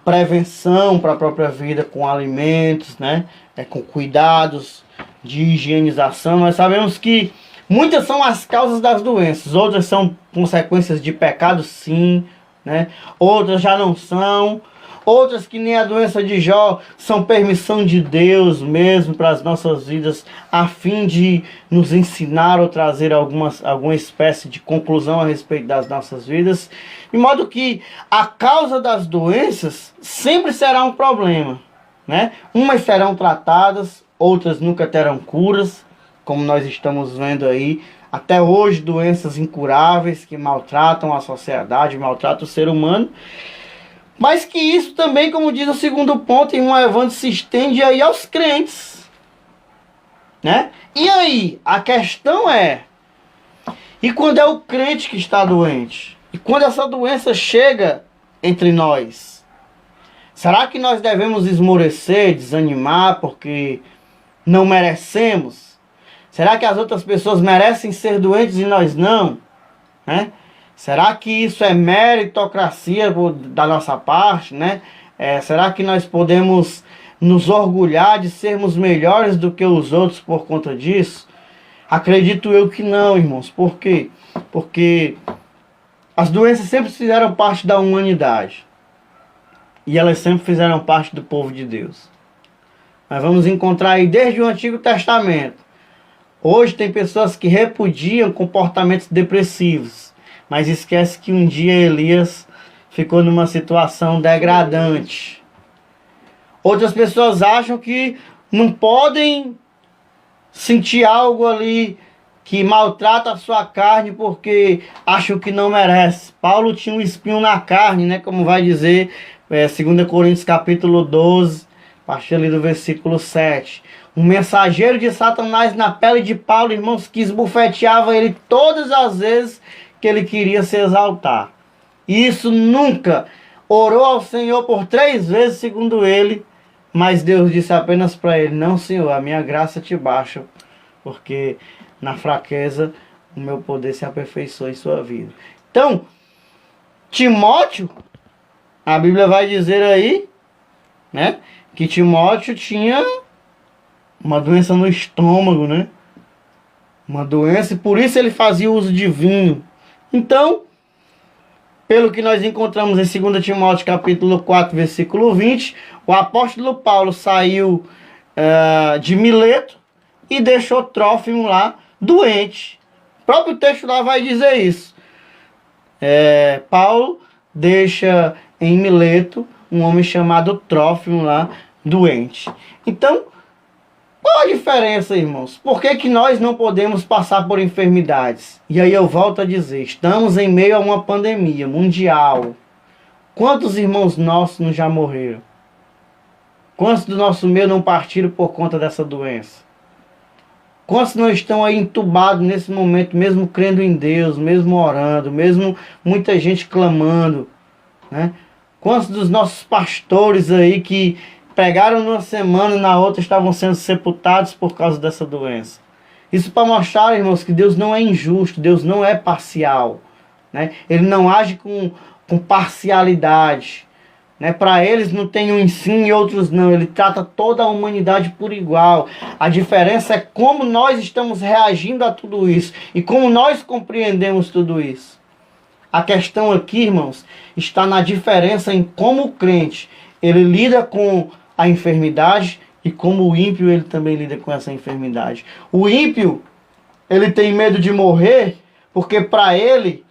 prevenção para a própria vida com alimentos, né? Com cuidados de higienização. Nós sabemos que muitas são as causas das doenças, outras são consequências de pecados, sim, né? Outras já não são. Outras, que nem a doença de Jó, são permissão de Deus mesmo para as nossas vidas, a fim de nos ensinar ou trazer alguma espécie de conclusão a respeito das nossas vidas. De modo que a causa das doenças sempre será um problema, né? Umas serão tratadas, outras nunca terão curas, como nós estamos vendo aí. Até hoje, doenças incuráveis que maltratam a sociedade, maltratam o ser humano. Mas que isso também, como diz o segundo ponto, irmão Evandro, se estende aí aos crentes, né? E aí, a questão é, e quando é o crente que está doente? E quando essa doença chega entre nós? Será que nós devemos esmorecer, desanimar, porque não merecemos? Será que as outras pessoas merecem ser doentes e nós não? Né? Será que isso é meritocracia da nossa parte, né? Será que nós podemos nos orgulhar de sermos melhores do que os outros por conta disso? Acredito eu que não, irmãos. Por quê? Porque as doenças sempre fizeram parte da humanidade. E elas sempre fizeram parte do povo de Deus. Nós vamos encontrar aí desde o Antigo Testamento. Hoje tem pessoas que repudiam comportamentos depressivos. Mas esquece que um dia Elias ficou numa situação degradante. Outras pessoas acham que não podem sentir algo ali que maltrata a sua carne porque acham que não merece. Paulo tinha um espinho na carne, né? Como vai dizer 2 Coríntios capítulo 12, a partir ali do versículo 7. Um mensageiro de Satanás na pele de Paulo, irmãos, que esbofeteava ele todas as vezes que ele queria se exaltar. E isso nunca. Orou ao Senhor por 3 vezes, segundo ele, mas Deus disse apenas para ele: não, Senhor, a minha graça te baixa, porque na fraqueza o meu poder se aperfeiçoa em sua vida. Então, Timóteo, a Bíblia vai dizer aí, né, que Timóteo tinha uma doença no estômago, né? Uma doença, e por isso ele fazia uso de vinho. Então, pelo que nós encontramos em 2 Timóteo capítulo 4, versículo 20, o apóstolo Paulo saiu de Mileto e deixou Trófimo lá doente. O próprio texto lá vai dizer isso. Paulo deixa em Mileto um homem chamado Trófimo lá doente. Então, qual a diferença, irmãos? Por que nós não podemos passar por enfermidades? E aí eu volto a dizer, estamos em meio a uma pandemia mundial. Quantos irmãos nossos já morreram? Quantos do nosso meio não partiram por conta dessa doença? Quantos não estão aí entubados nesse momento, mesmo crendo em Deus, mesmo orando, mesmo muita gente clamando, né? Quantos dos nossos pastores aí que pegaram numa semana e na outra estavam sendo sepultados por causa dessa doença? Isso para mostrar, irmãos, que Deus não é injusto, Deus não é parcial, né? Ele não age com parcialidade, né? Para eles não tem um ensino e outros não. Ele trata toda a humanidade por igual. A diferença é como nós estamos reagindo a tudo isso e como nós compreendemos tudo isso. A questão aqui, irmãos, está na diferença em como o crente ele lida com a enfermidade e como o ímpio ele também lida com essa enfermidade. O ímpio, ele tem medo de morrer porque para ele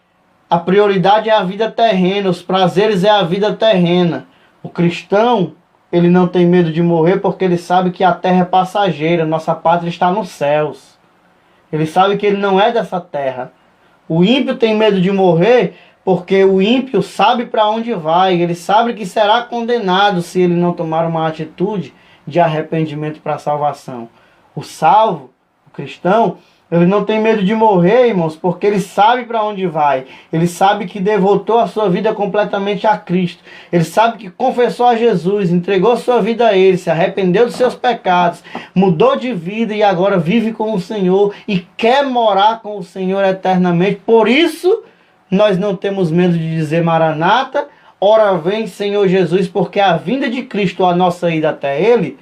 a prioridade é a vida terrena, os prazeres é a vida terrena. O cristão, ele não tem medo de morrer porque ele sabe que a terra é passageira, nossa pátria está nos céus. Ele sabe que ele não é dessa terra. O ímpio tem medo de morrer porque o ímpio sabe para onde vai, ele sabe que será condenado se ele não tomar uma atitude de arrependimento para a salvação. O salvo, o cristão, Ele não tem medo de morrer, irmãos, porque ele sabe para onde vai. Ele sabe que devotou a sua vida completamente a Cristo. Ele sabe que confessou a Jesus, entregou a sua vida a Ele, se arrependeu dos seus pecados, mudou de vida e agora vive com o Senhor e quer morar com o Senhor eternamente. Por isso, nós não temos medo de dizer Maranata, ora vem Senhor Jesus, porque a vinda de Cristo, a nossa ida até Ele,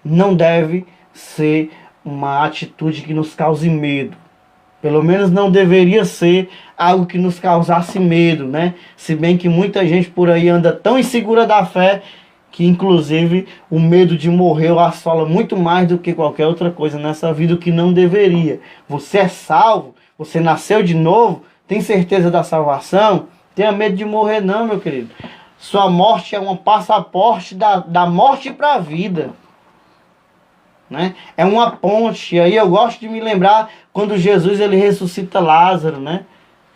não deve ser uma atitude que nos cause medo. Pelo menos não deveria ser algo que nos causasse medo, né? Se bem que muita gente por aí anda tão insegura da fé que inclusive o medo de morrer o assola muito mais do que qualquer outra coisa nessa vida, o que não deveria. Você é salvo, você nasceu de novo, tem certeza da salvação? Tenha medo de morrer não, meu querido. Sua morte é um passaporte da morte para a vida. Né? É uma ponte. E aí eu gosto de me lembrar quando Jesus ele ressuscita Lázaro, né?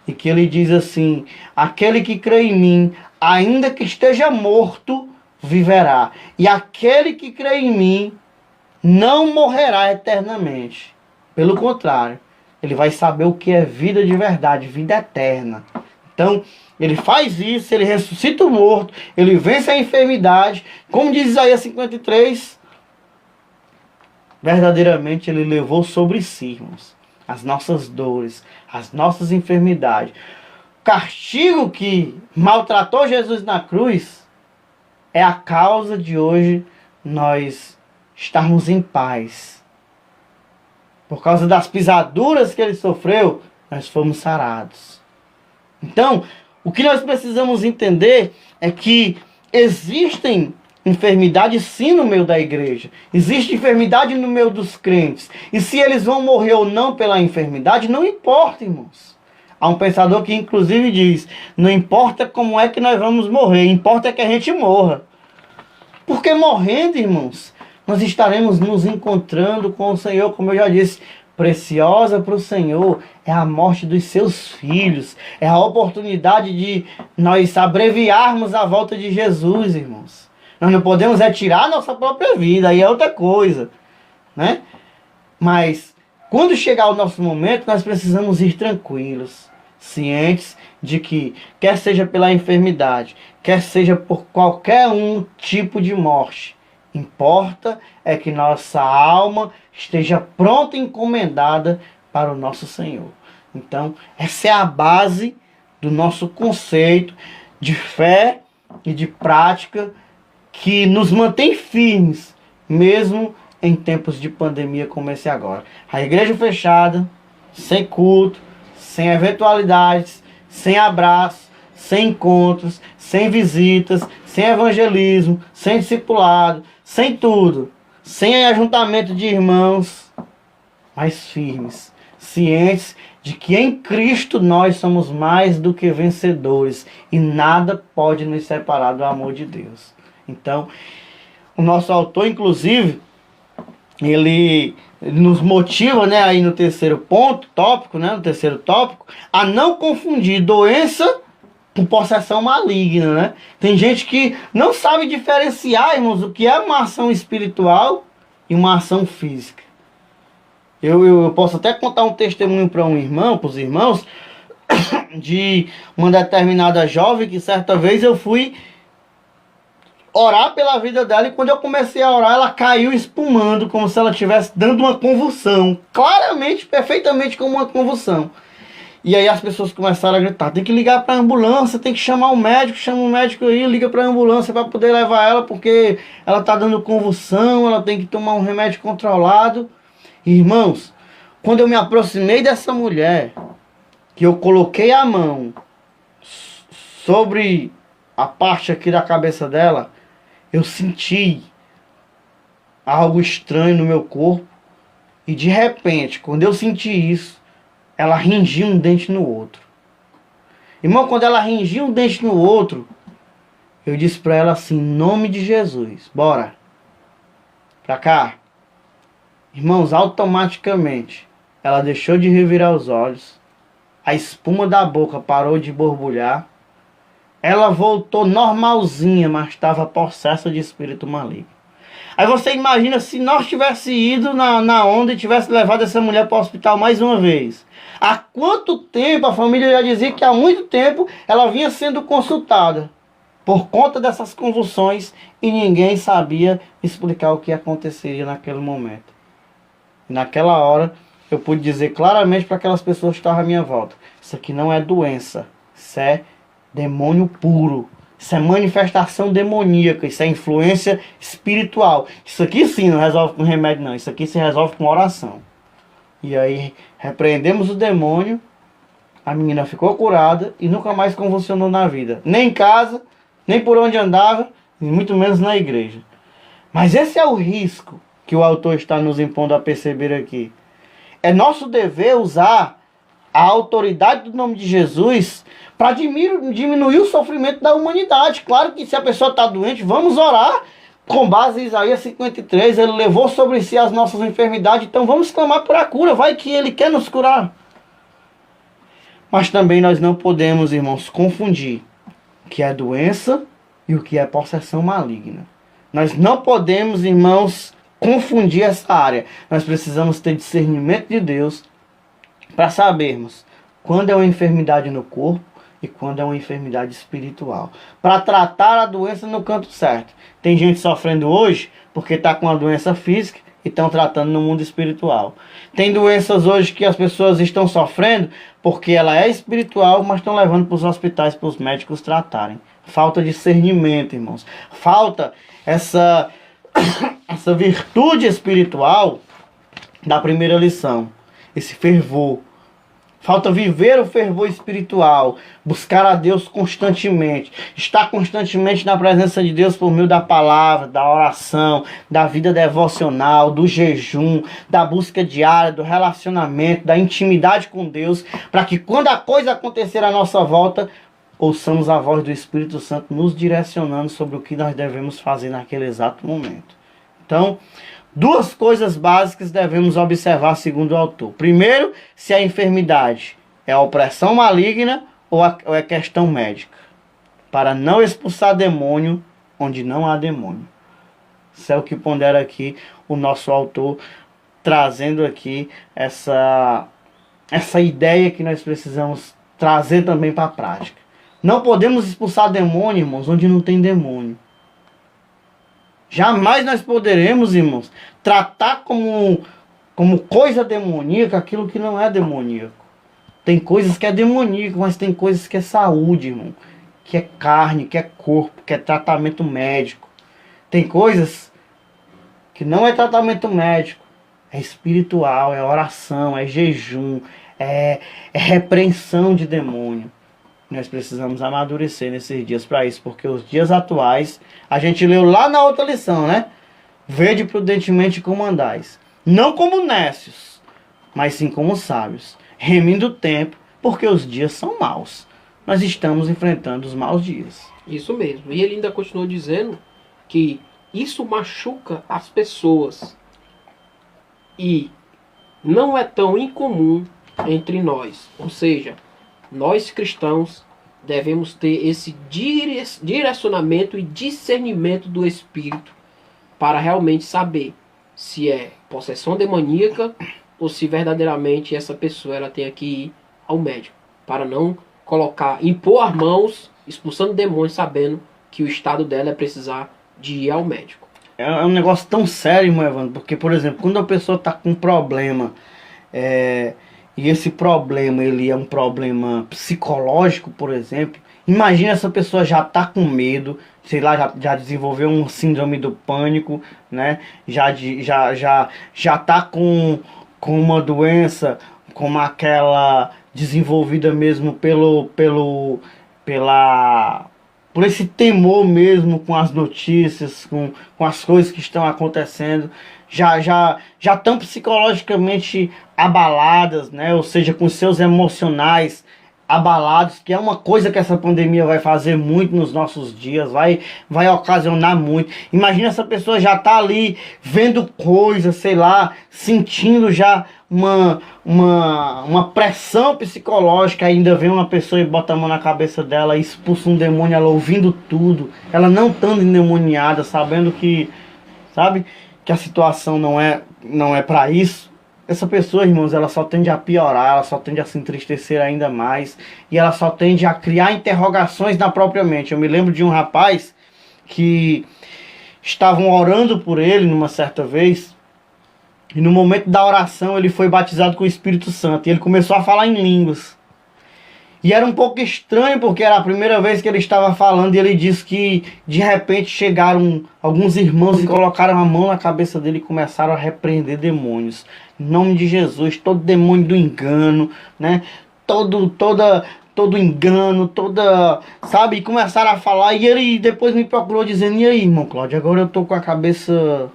E que ele diz assim: aquele que crê em mim, ainda que esteja morto, viverá. E aquele que crê em mim não morrerá eternamente. Pelo contrário, ele vai saber o que é vida de verdade, vida eterna. Então, ele faz isso, ele ressuscita o morto, ele vence a enfermidade. Como diz Isaías 53, verdadeiramente ele levou sobre si, irmãos, as nossas dores, as nossas enfermidades. O castigo que maltratou Jesus na cruz é a causa de hoje nós estarmos em paz. Por causa das pisaduras que ele sofreu, nós fomos sarados. Então, o que nós precisamos entender é que existem enfermidade sim no meio da igreja. Existe enfermidade no meio dos crentes. E se eles vão morrer ou não pela enfermidade, não importa, irmãos. Há um pensador que inclusive diz: não importa como é que nós vamos morrer, importa que a gente morra. Porque morrendo, irmãos, nós estaremos nos encontrando com o Senhor, como eu já disse. Preciosa para o Senhor é a morte dos seus filhos. É a oportunidade de nós abreviarmos a volta de Jesus, irmãos. Nós não podemos retirar nossa própria vida, aí é outra coisa, né? Mas quando chegar o nosso momento, nós precisamos ir tranquilos, cientes de que, quer seja pela enfermidade, quer seja por qualquer um tipo de morte, importa é que nossa alma esteja pronta e encomendada para o nosso Senhor. Então, essa é a base do nosso conceito de fé e de prática que nos mantém firmes, mesmo em tempos de pandemia como esse agora. A igreja fechada, sem culto, sem eventualidades, sem abraço, sem encontros, sem visitas, sem evangelismo, sem discipulado, sem tudo, sem ajuntamento de irmãos, mas firmes, cientes de que em Cristo nós somos mais do que vencedores e nada pode nos separar do amor de Deus. Então, o nosso autor, inclusive, ele nos motiva, né, aí no terceiro tópico, a não confundir doença com possessão maligna, né? Tem gente que não sabe diferenciar, irmãos, o que é uma ação espiritual e uma ação física. Eu posso até contar um testemunho para os irmãos, de uma determinada jovem que certa vez eu fui orar pela vida dela e quando eu comecei a orar, ela caiu espumando, como se ela estivesse dando uma convulsão. Claramente, perfeitamente como uma convulsão. E aí as pessoas começaram a gritar: tem que ligar para a ambulância, tem que chamar o médico, chama o médico aí, liga para a ambulância para poder levar ela, porque ela está dando convulsão, ela tem que tomar um remédio controlado. Irmãos, quando eu me aproximei dessa mulher, que eu coloquei a mão sobre a parte aqui da cabeça dela, eu senti algo estranho no meu corpo. E de repente, quando eu senti isso, ela ringiu um dente no outro. Irmão, quando ela ringiu um dente no outro, eu disse para ela assim: em nome de Jesus, bora pra cá. Irmãos, automaticamente ela deixou de revirar os olhos, a espuma da boca parou de borbulhar, ela voltou normalzinha, mas estava possessa de espírito maligno. Aí você imagina se nós tivesse ido na onda e tivesse levado essa mulher para o hospital mais uma vez. Há quanto tempo, a família já dizia que há muito tempo ela vinha sendo consultada por conta dessas convulsões e ninguém sabia explicar o que aconteceria naquele momento. Naquela hora eu pude dizer claramente para aquelas pessoas que estavam à minha volta: isso aqui não é doença, isso é demônio puro. Isso é manifestação demoníaca, isso é influência espiritual. Isso aqui sim não resolve com remédio não, isso aqui se resolve com oração. E aí repreendemos o demônio, a menina ficou curada e nunca mais convulsionou na vida. Nem em casa, nem por onde andava, e muito menos na igreja. Mas esse é o risco que o autor está nos impondo a perceber aqui. É nosso dever usar a autoridade do nome de Jesus para diminuir o sofrimento da humanidade. Claro que se a pessoa está doente, vamos orar com base em Isaías 53. Ele levou sobre si as nossas enfermidades, então vamos clamar por a cura. Vai que ele quer nos curar. Mas também nós não podemos, irmãos, confundir o que é doença e o que é possessão maligna. Nós não podemos, irmãos, confundir essa área. Nós precisamos ter discernimento de Deus para sabermos quando é uma enfermidade no corpo e quando é uma enfermidade espiritual. Para tratar a doença no canto certo. Tem gente sofrendo hoje porque está com uma doença física e estão tratando no mundo espiritual. Tem doenças hoje que as pessoas estão sofrendo porque ela é espiritual, mas estão levando para os hospitais para os médicos tratarem. Falta discernimento, irmãos. Falta essa virtude espiritual da primeira lição. Esse fervor. Falta viver o fervor espiritual, buscar a Deus constantemente, estar constantemente na presença de Deus por meio da palavra, da oração, da vida devocional, do jejum, da busca diária, do relacionamento, da intimidade com Deus, para que quando a coisa acontecer à nossa volta, ouçamos a voz do Espírito Santo nos direcionando sobre o que nós devemos fazer naquele exato momento. Então, duas coisas básicas devemos observar segundo o autor. Primeiro, se a enfermidade é a opressão maligna ou é questão médica. Para não expulsar demônio onde não há demônio. Isso é o que pondera aqui o nosso autor, trazendo aqui essa ideia que nós precisamos trazer também para a prática. Não podemos expulsar demônio, irmãos, onde não tem demônio. Jamais nós poderemos, irmãos, tratar como coisa demoníaca aquilo que não é demoníaco. Tem coisas que é demoníaco, mas tem coisas que é saúde, irmão. Que é carne, que é corpo, que é tratamento médico. Tem coisas que não é tratamento médico. É espiritual, é oração, é jejum, é repreensão de demônio. Nós precisamos amadurecer nesses dias para isso, porque os dias atuais, a gente leu lá na outra lição, né? Vede prudentemente como andais. Não como nécios, mas sim como sábios, remindo o tempo, porque os dias são maus. Nós estamos enfrentando os maus dias. Isso mesmo. E ele ainda continuou dizendo que isso machuca as pessoas. E não é tão incomum entre nós. Ou seja, nós cristãos devemos ter esse direcionamento e discernimento do Espírito para realmente saber se é possessão demoníaca ou se verdadeiramente essa pessoa ela tem que ir ao médico, para não impor as mãos, expulsando demônios, sabendo que o estado dela é precisar de ir ao médico. É um negócio tão sério, irmão Evandro, porque, por exemplo, quando a pessoa está com um problema, e esse problema ele é um problema psicológico, por exemplo, imagina essa pessoa já está com medo, sei lá, já desenvolveu um síndrome do pânico, né? Já está com uma doença como aquela desenvolvida mesmo por esse temor mesmo com as notícias, com as coisas que estão acontecendo, já estão psicologicamente abaladas, né? Ou seja, com seus emocionais abalados, que é uma coisa que essa pandemia vai fazer muito nos nossos dias, vai ocasionar muito. Imagina essa pessoa já tá ali vendo coisas, sei lá, sentindo já uma pressão psicológica, ainda vem uma pessoa e bota a mão na cabeça dela e expulsa um demônio, ela ouvindo tudo, ela não estando endemoniada, sabendo que sabe? Que a situação não é para isso. Essa pessoa, irmãos, ela só tende a piorar, ela só tende a se entristecer ainda mais. E ela só tende a criar interrogações na própria mente. Eu me lembro de um rapaz que estavam orando por ele numa certa vez. E no momento da oração ele foi batizado com o Espírito Santo. E ele começou a falar em línguas. E era um pouco estranho, porque era a primeira vez que ele estava falando, e ele disse que de repente chegaram alguns irmãos e colocaram a mão na cabeça dele e começaram a repreender demônios. Em nome de Jesus, todo demônio do engano, né? Todo engano, sabe? E começaram a falar, e ele depois me procurou dizendo: e aí, irmão Cláudio, agora eu tô com a cabeça...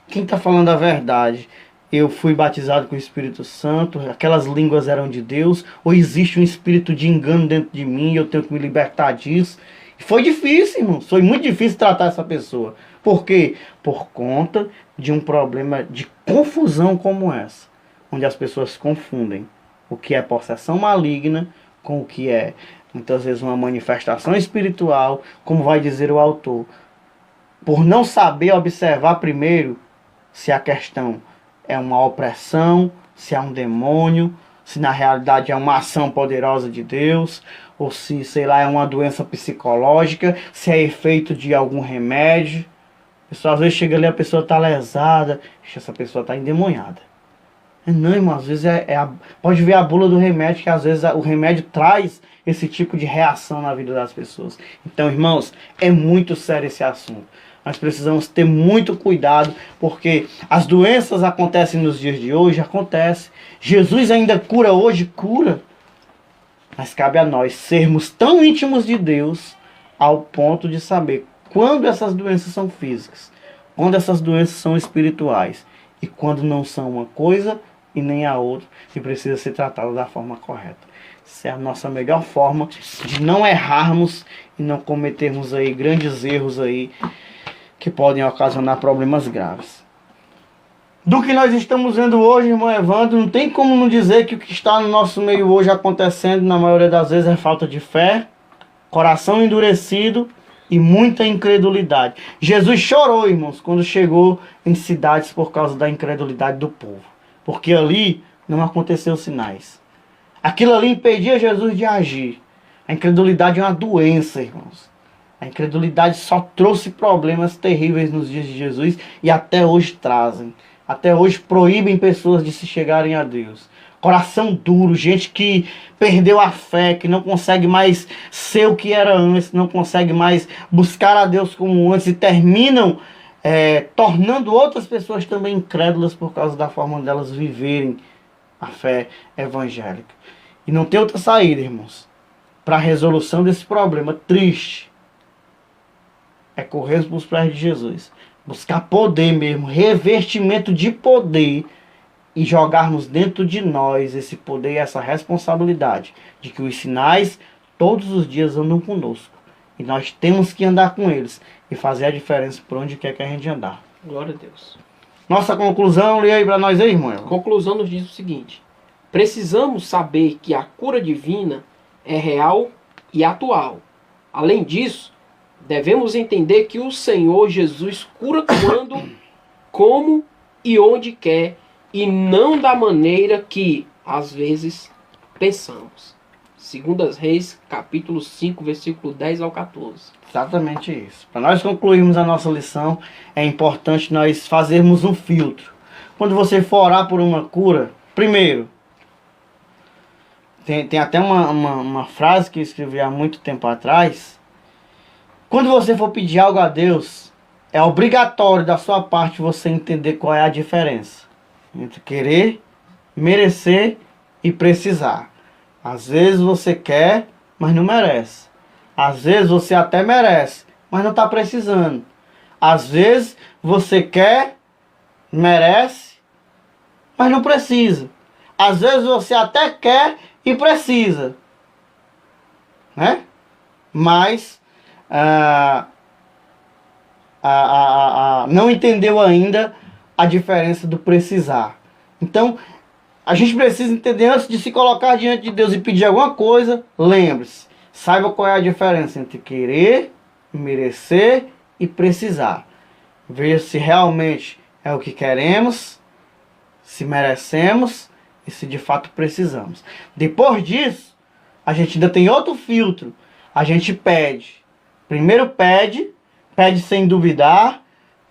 Quem está falando a verdade? Eu fui batizado com o Espírito Santo, aquelas línguas eram de Deus, ou existe um espírito de engano dentro de mim e eu tenho que me libertar disso? E foi difícil, irmão, foi muito difícil tratar essa pessoa. Por quê? Por conta de um problema de confusão como essa, onde as pessoas confundem o que é possessão maligna com o que é, muitas vezes, uma manifestação espiritual, como vai dizer o autor. Por não saber observar primeiro se a questão é uma opressão, se é um demônio, se na realidade é uma ação poderosa de Deus, ou se, sei lá, é uma doença psicológica, se é efeito de algum remédio. A pessoa às vezes chega ali, a pessoa está lesada, essa pessoa está endemoniada. Não, irmão, às vezes pode ver a bula do remédio, que às vezes o remédio traz esse tipo de reação na vida das pessoas. Então, irmãos, é muito sério esse assunto. Nós precisamos ter muito cuidado, porque as doenças acontecem nos dias de hoje, acontece. Jesus ainda cura hoje, cura. Mas cabe a nós sermos tão íntimos de Deus, ao ponto de saber quando essas doenças são físicas, quando essas doenças são espirituais, e quando não são uma coisa e nem a outra, e precisa ser tratada da forma correta. Essa é a nossa melhor forma de não errarmos e não cometermos aí grandes erros aí, que podem ocasionar problemas graves. Do que nós estamos vendo hoje, irmão Evandro, não tem como não dizer que o que está no nosso meio hoje acontecendo, na maioria das vezes, é falta de fé, coração endurecido e muita incredulidade. Jesus chorou, irmãos, quando chegou em cidades por causa da incredulidade do povo. Porque ali não aconteceu sinais. Aquilo ali impedia Jesus de agir. A incredulidade é uma doença, irmãos. A incredulidade só trouxe problemas terríveis nos dias de Jesus e até hoje trazem. Até hoje proíbem pessoas de se chegarem a Deus. Coração duro, gente que perdeu a fé, que não consegue mais ser o que era antes, não consegue mais buscar a Deus como antes e terminam tornando outras pessoas também incrédulas por causa da forma delas viverem a fé evangélica. E não tem outra saída, irmãos, para a resolução desse problema triste. É correr para os pés de Jesus. Buscar poder mesmo, revestimento de poder, e jogarmos dentro de nós esse poder e essa responsabilidade de que os sinais todos os dias andam conosco. E nós temos que andar com eles e fazer a diferença por onde quer que a gente andar. Glória a Deus. Nossa conclusão, lê aí para nós aí, irmão. A conclusão nos diz o seguinte: precisamos saber que a cura divina é real e atual. Além disso, devemos entender que o Senhor Jesus cura quando, como e onde quer, e não da maneira que, às vezes, pensamos. 2 Reis, capítulo 5, versículo 10 ao 14. Exatamente isso. Para nós concluirmos a nossa lição, é importante nós fazermos um filtro. Quando você for orar por uma cura, primeiro, tem até uma frase que eu escrevi há muito tempo atrás. Quando você for pedir algo a Deus, é obrigatório da sua parte você entender qual é a diferença entre querer, merecer e precisar. Às vezes você quer, mas não merece. Às vezes você até merece, mas não está precisando. Às vezes você quer, merece, mas não precisa. Às vezes você até quer e precisa, né? Mas não entendeu ainda a diferença do precisar. Então, a gente precisa entender, antes de se colocar diante de Deus e pedir alguma coisa, lembre-se, saiba qual é a diferença entre querer, merecer e precisar. ver se realmente é o que queremos, se merecemos e se de fato precisamos. Depois disso, a gente ainda tem outro filtro. A gente pede. Primeiro pede sem duvidar,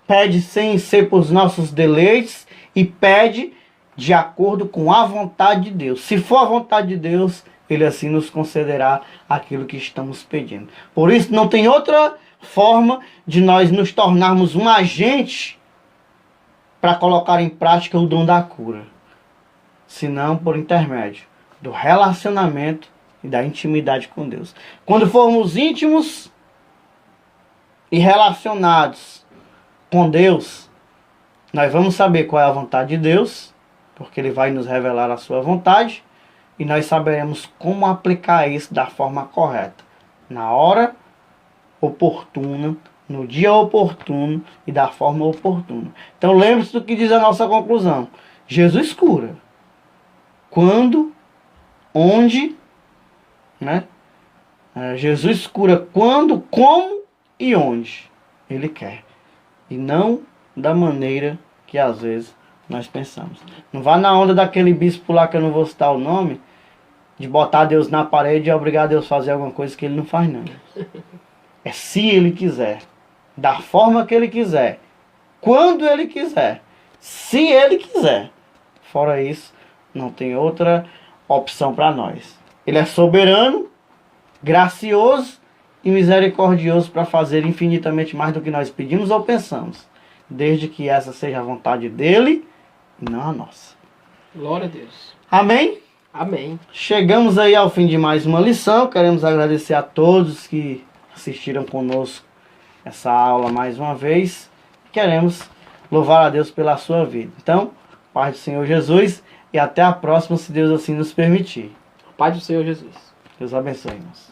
pede sem ser por nossos deleites e pede de acordo com a vontade de Deus. Se for a vontade de Deus, Ele assim nos concederá aquilo que estamos pedindo. Por isso, não tem outra forma de nós nos tornarmos um agente para colocar em prática o dom da cura, senão por intermédio do relacionamento e da intimidade com Deus. Quando formos íntimos e relacionados com Deus, nós vamos saber qual é a vontade de Deus, porque Ele vai nos revelar a sua vontade, e nós saberemos como aplicar isso da forma correta, na hora oportuna, no dia oportuno e da forma oportuna. Então lembre-se do que diz a nossa conclusão. Jesus cura. Quando, onde, né? Jesus cura quando, como e onde Ele quer. E não da maneira que às vezes nós pensamos. Não vá na onda daquele bispo lá, que eu não vou citar o nome, de botar Deus na parede e obrigar Deus a fazer alguma coisa que Ele não faz, não. É se Ele quiser, da forma que Ele quiser, quando Ele quiser, se Ele quiser. Fora isso, não tem outra opção para nós. Ele é soberano, gracioso e misericordioso para fazer infinitamente mais do que nós pedimos ou pensamos, desde que essa seja a vontade dEle e não a nossa. Glória a Deus. Amém? Amém. Chegamos aí ao fim de mais uma lição. Queremos agradecer a todos que assistiram conosco essa aula mais uma vez. Queremos louvar a Deus pela sua vida. Então, paz do Senhor Jesus e até a próxima, se Deus assim nos permitir. Paz do Senhor Jesus. Deus abençoe-nos.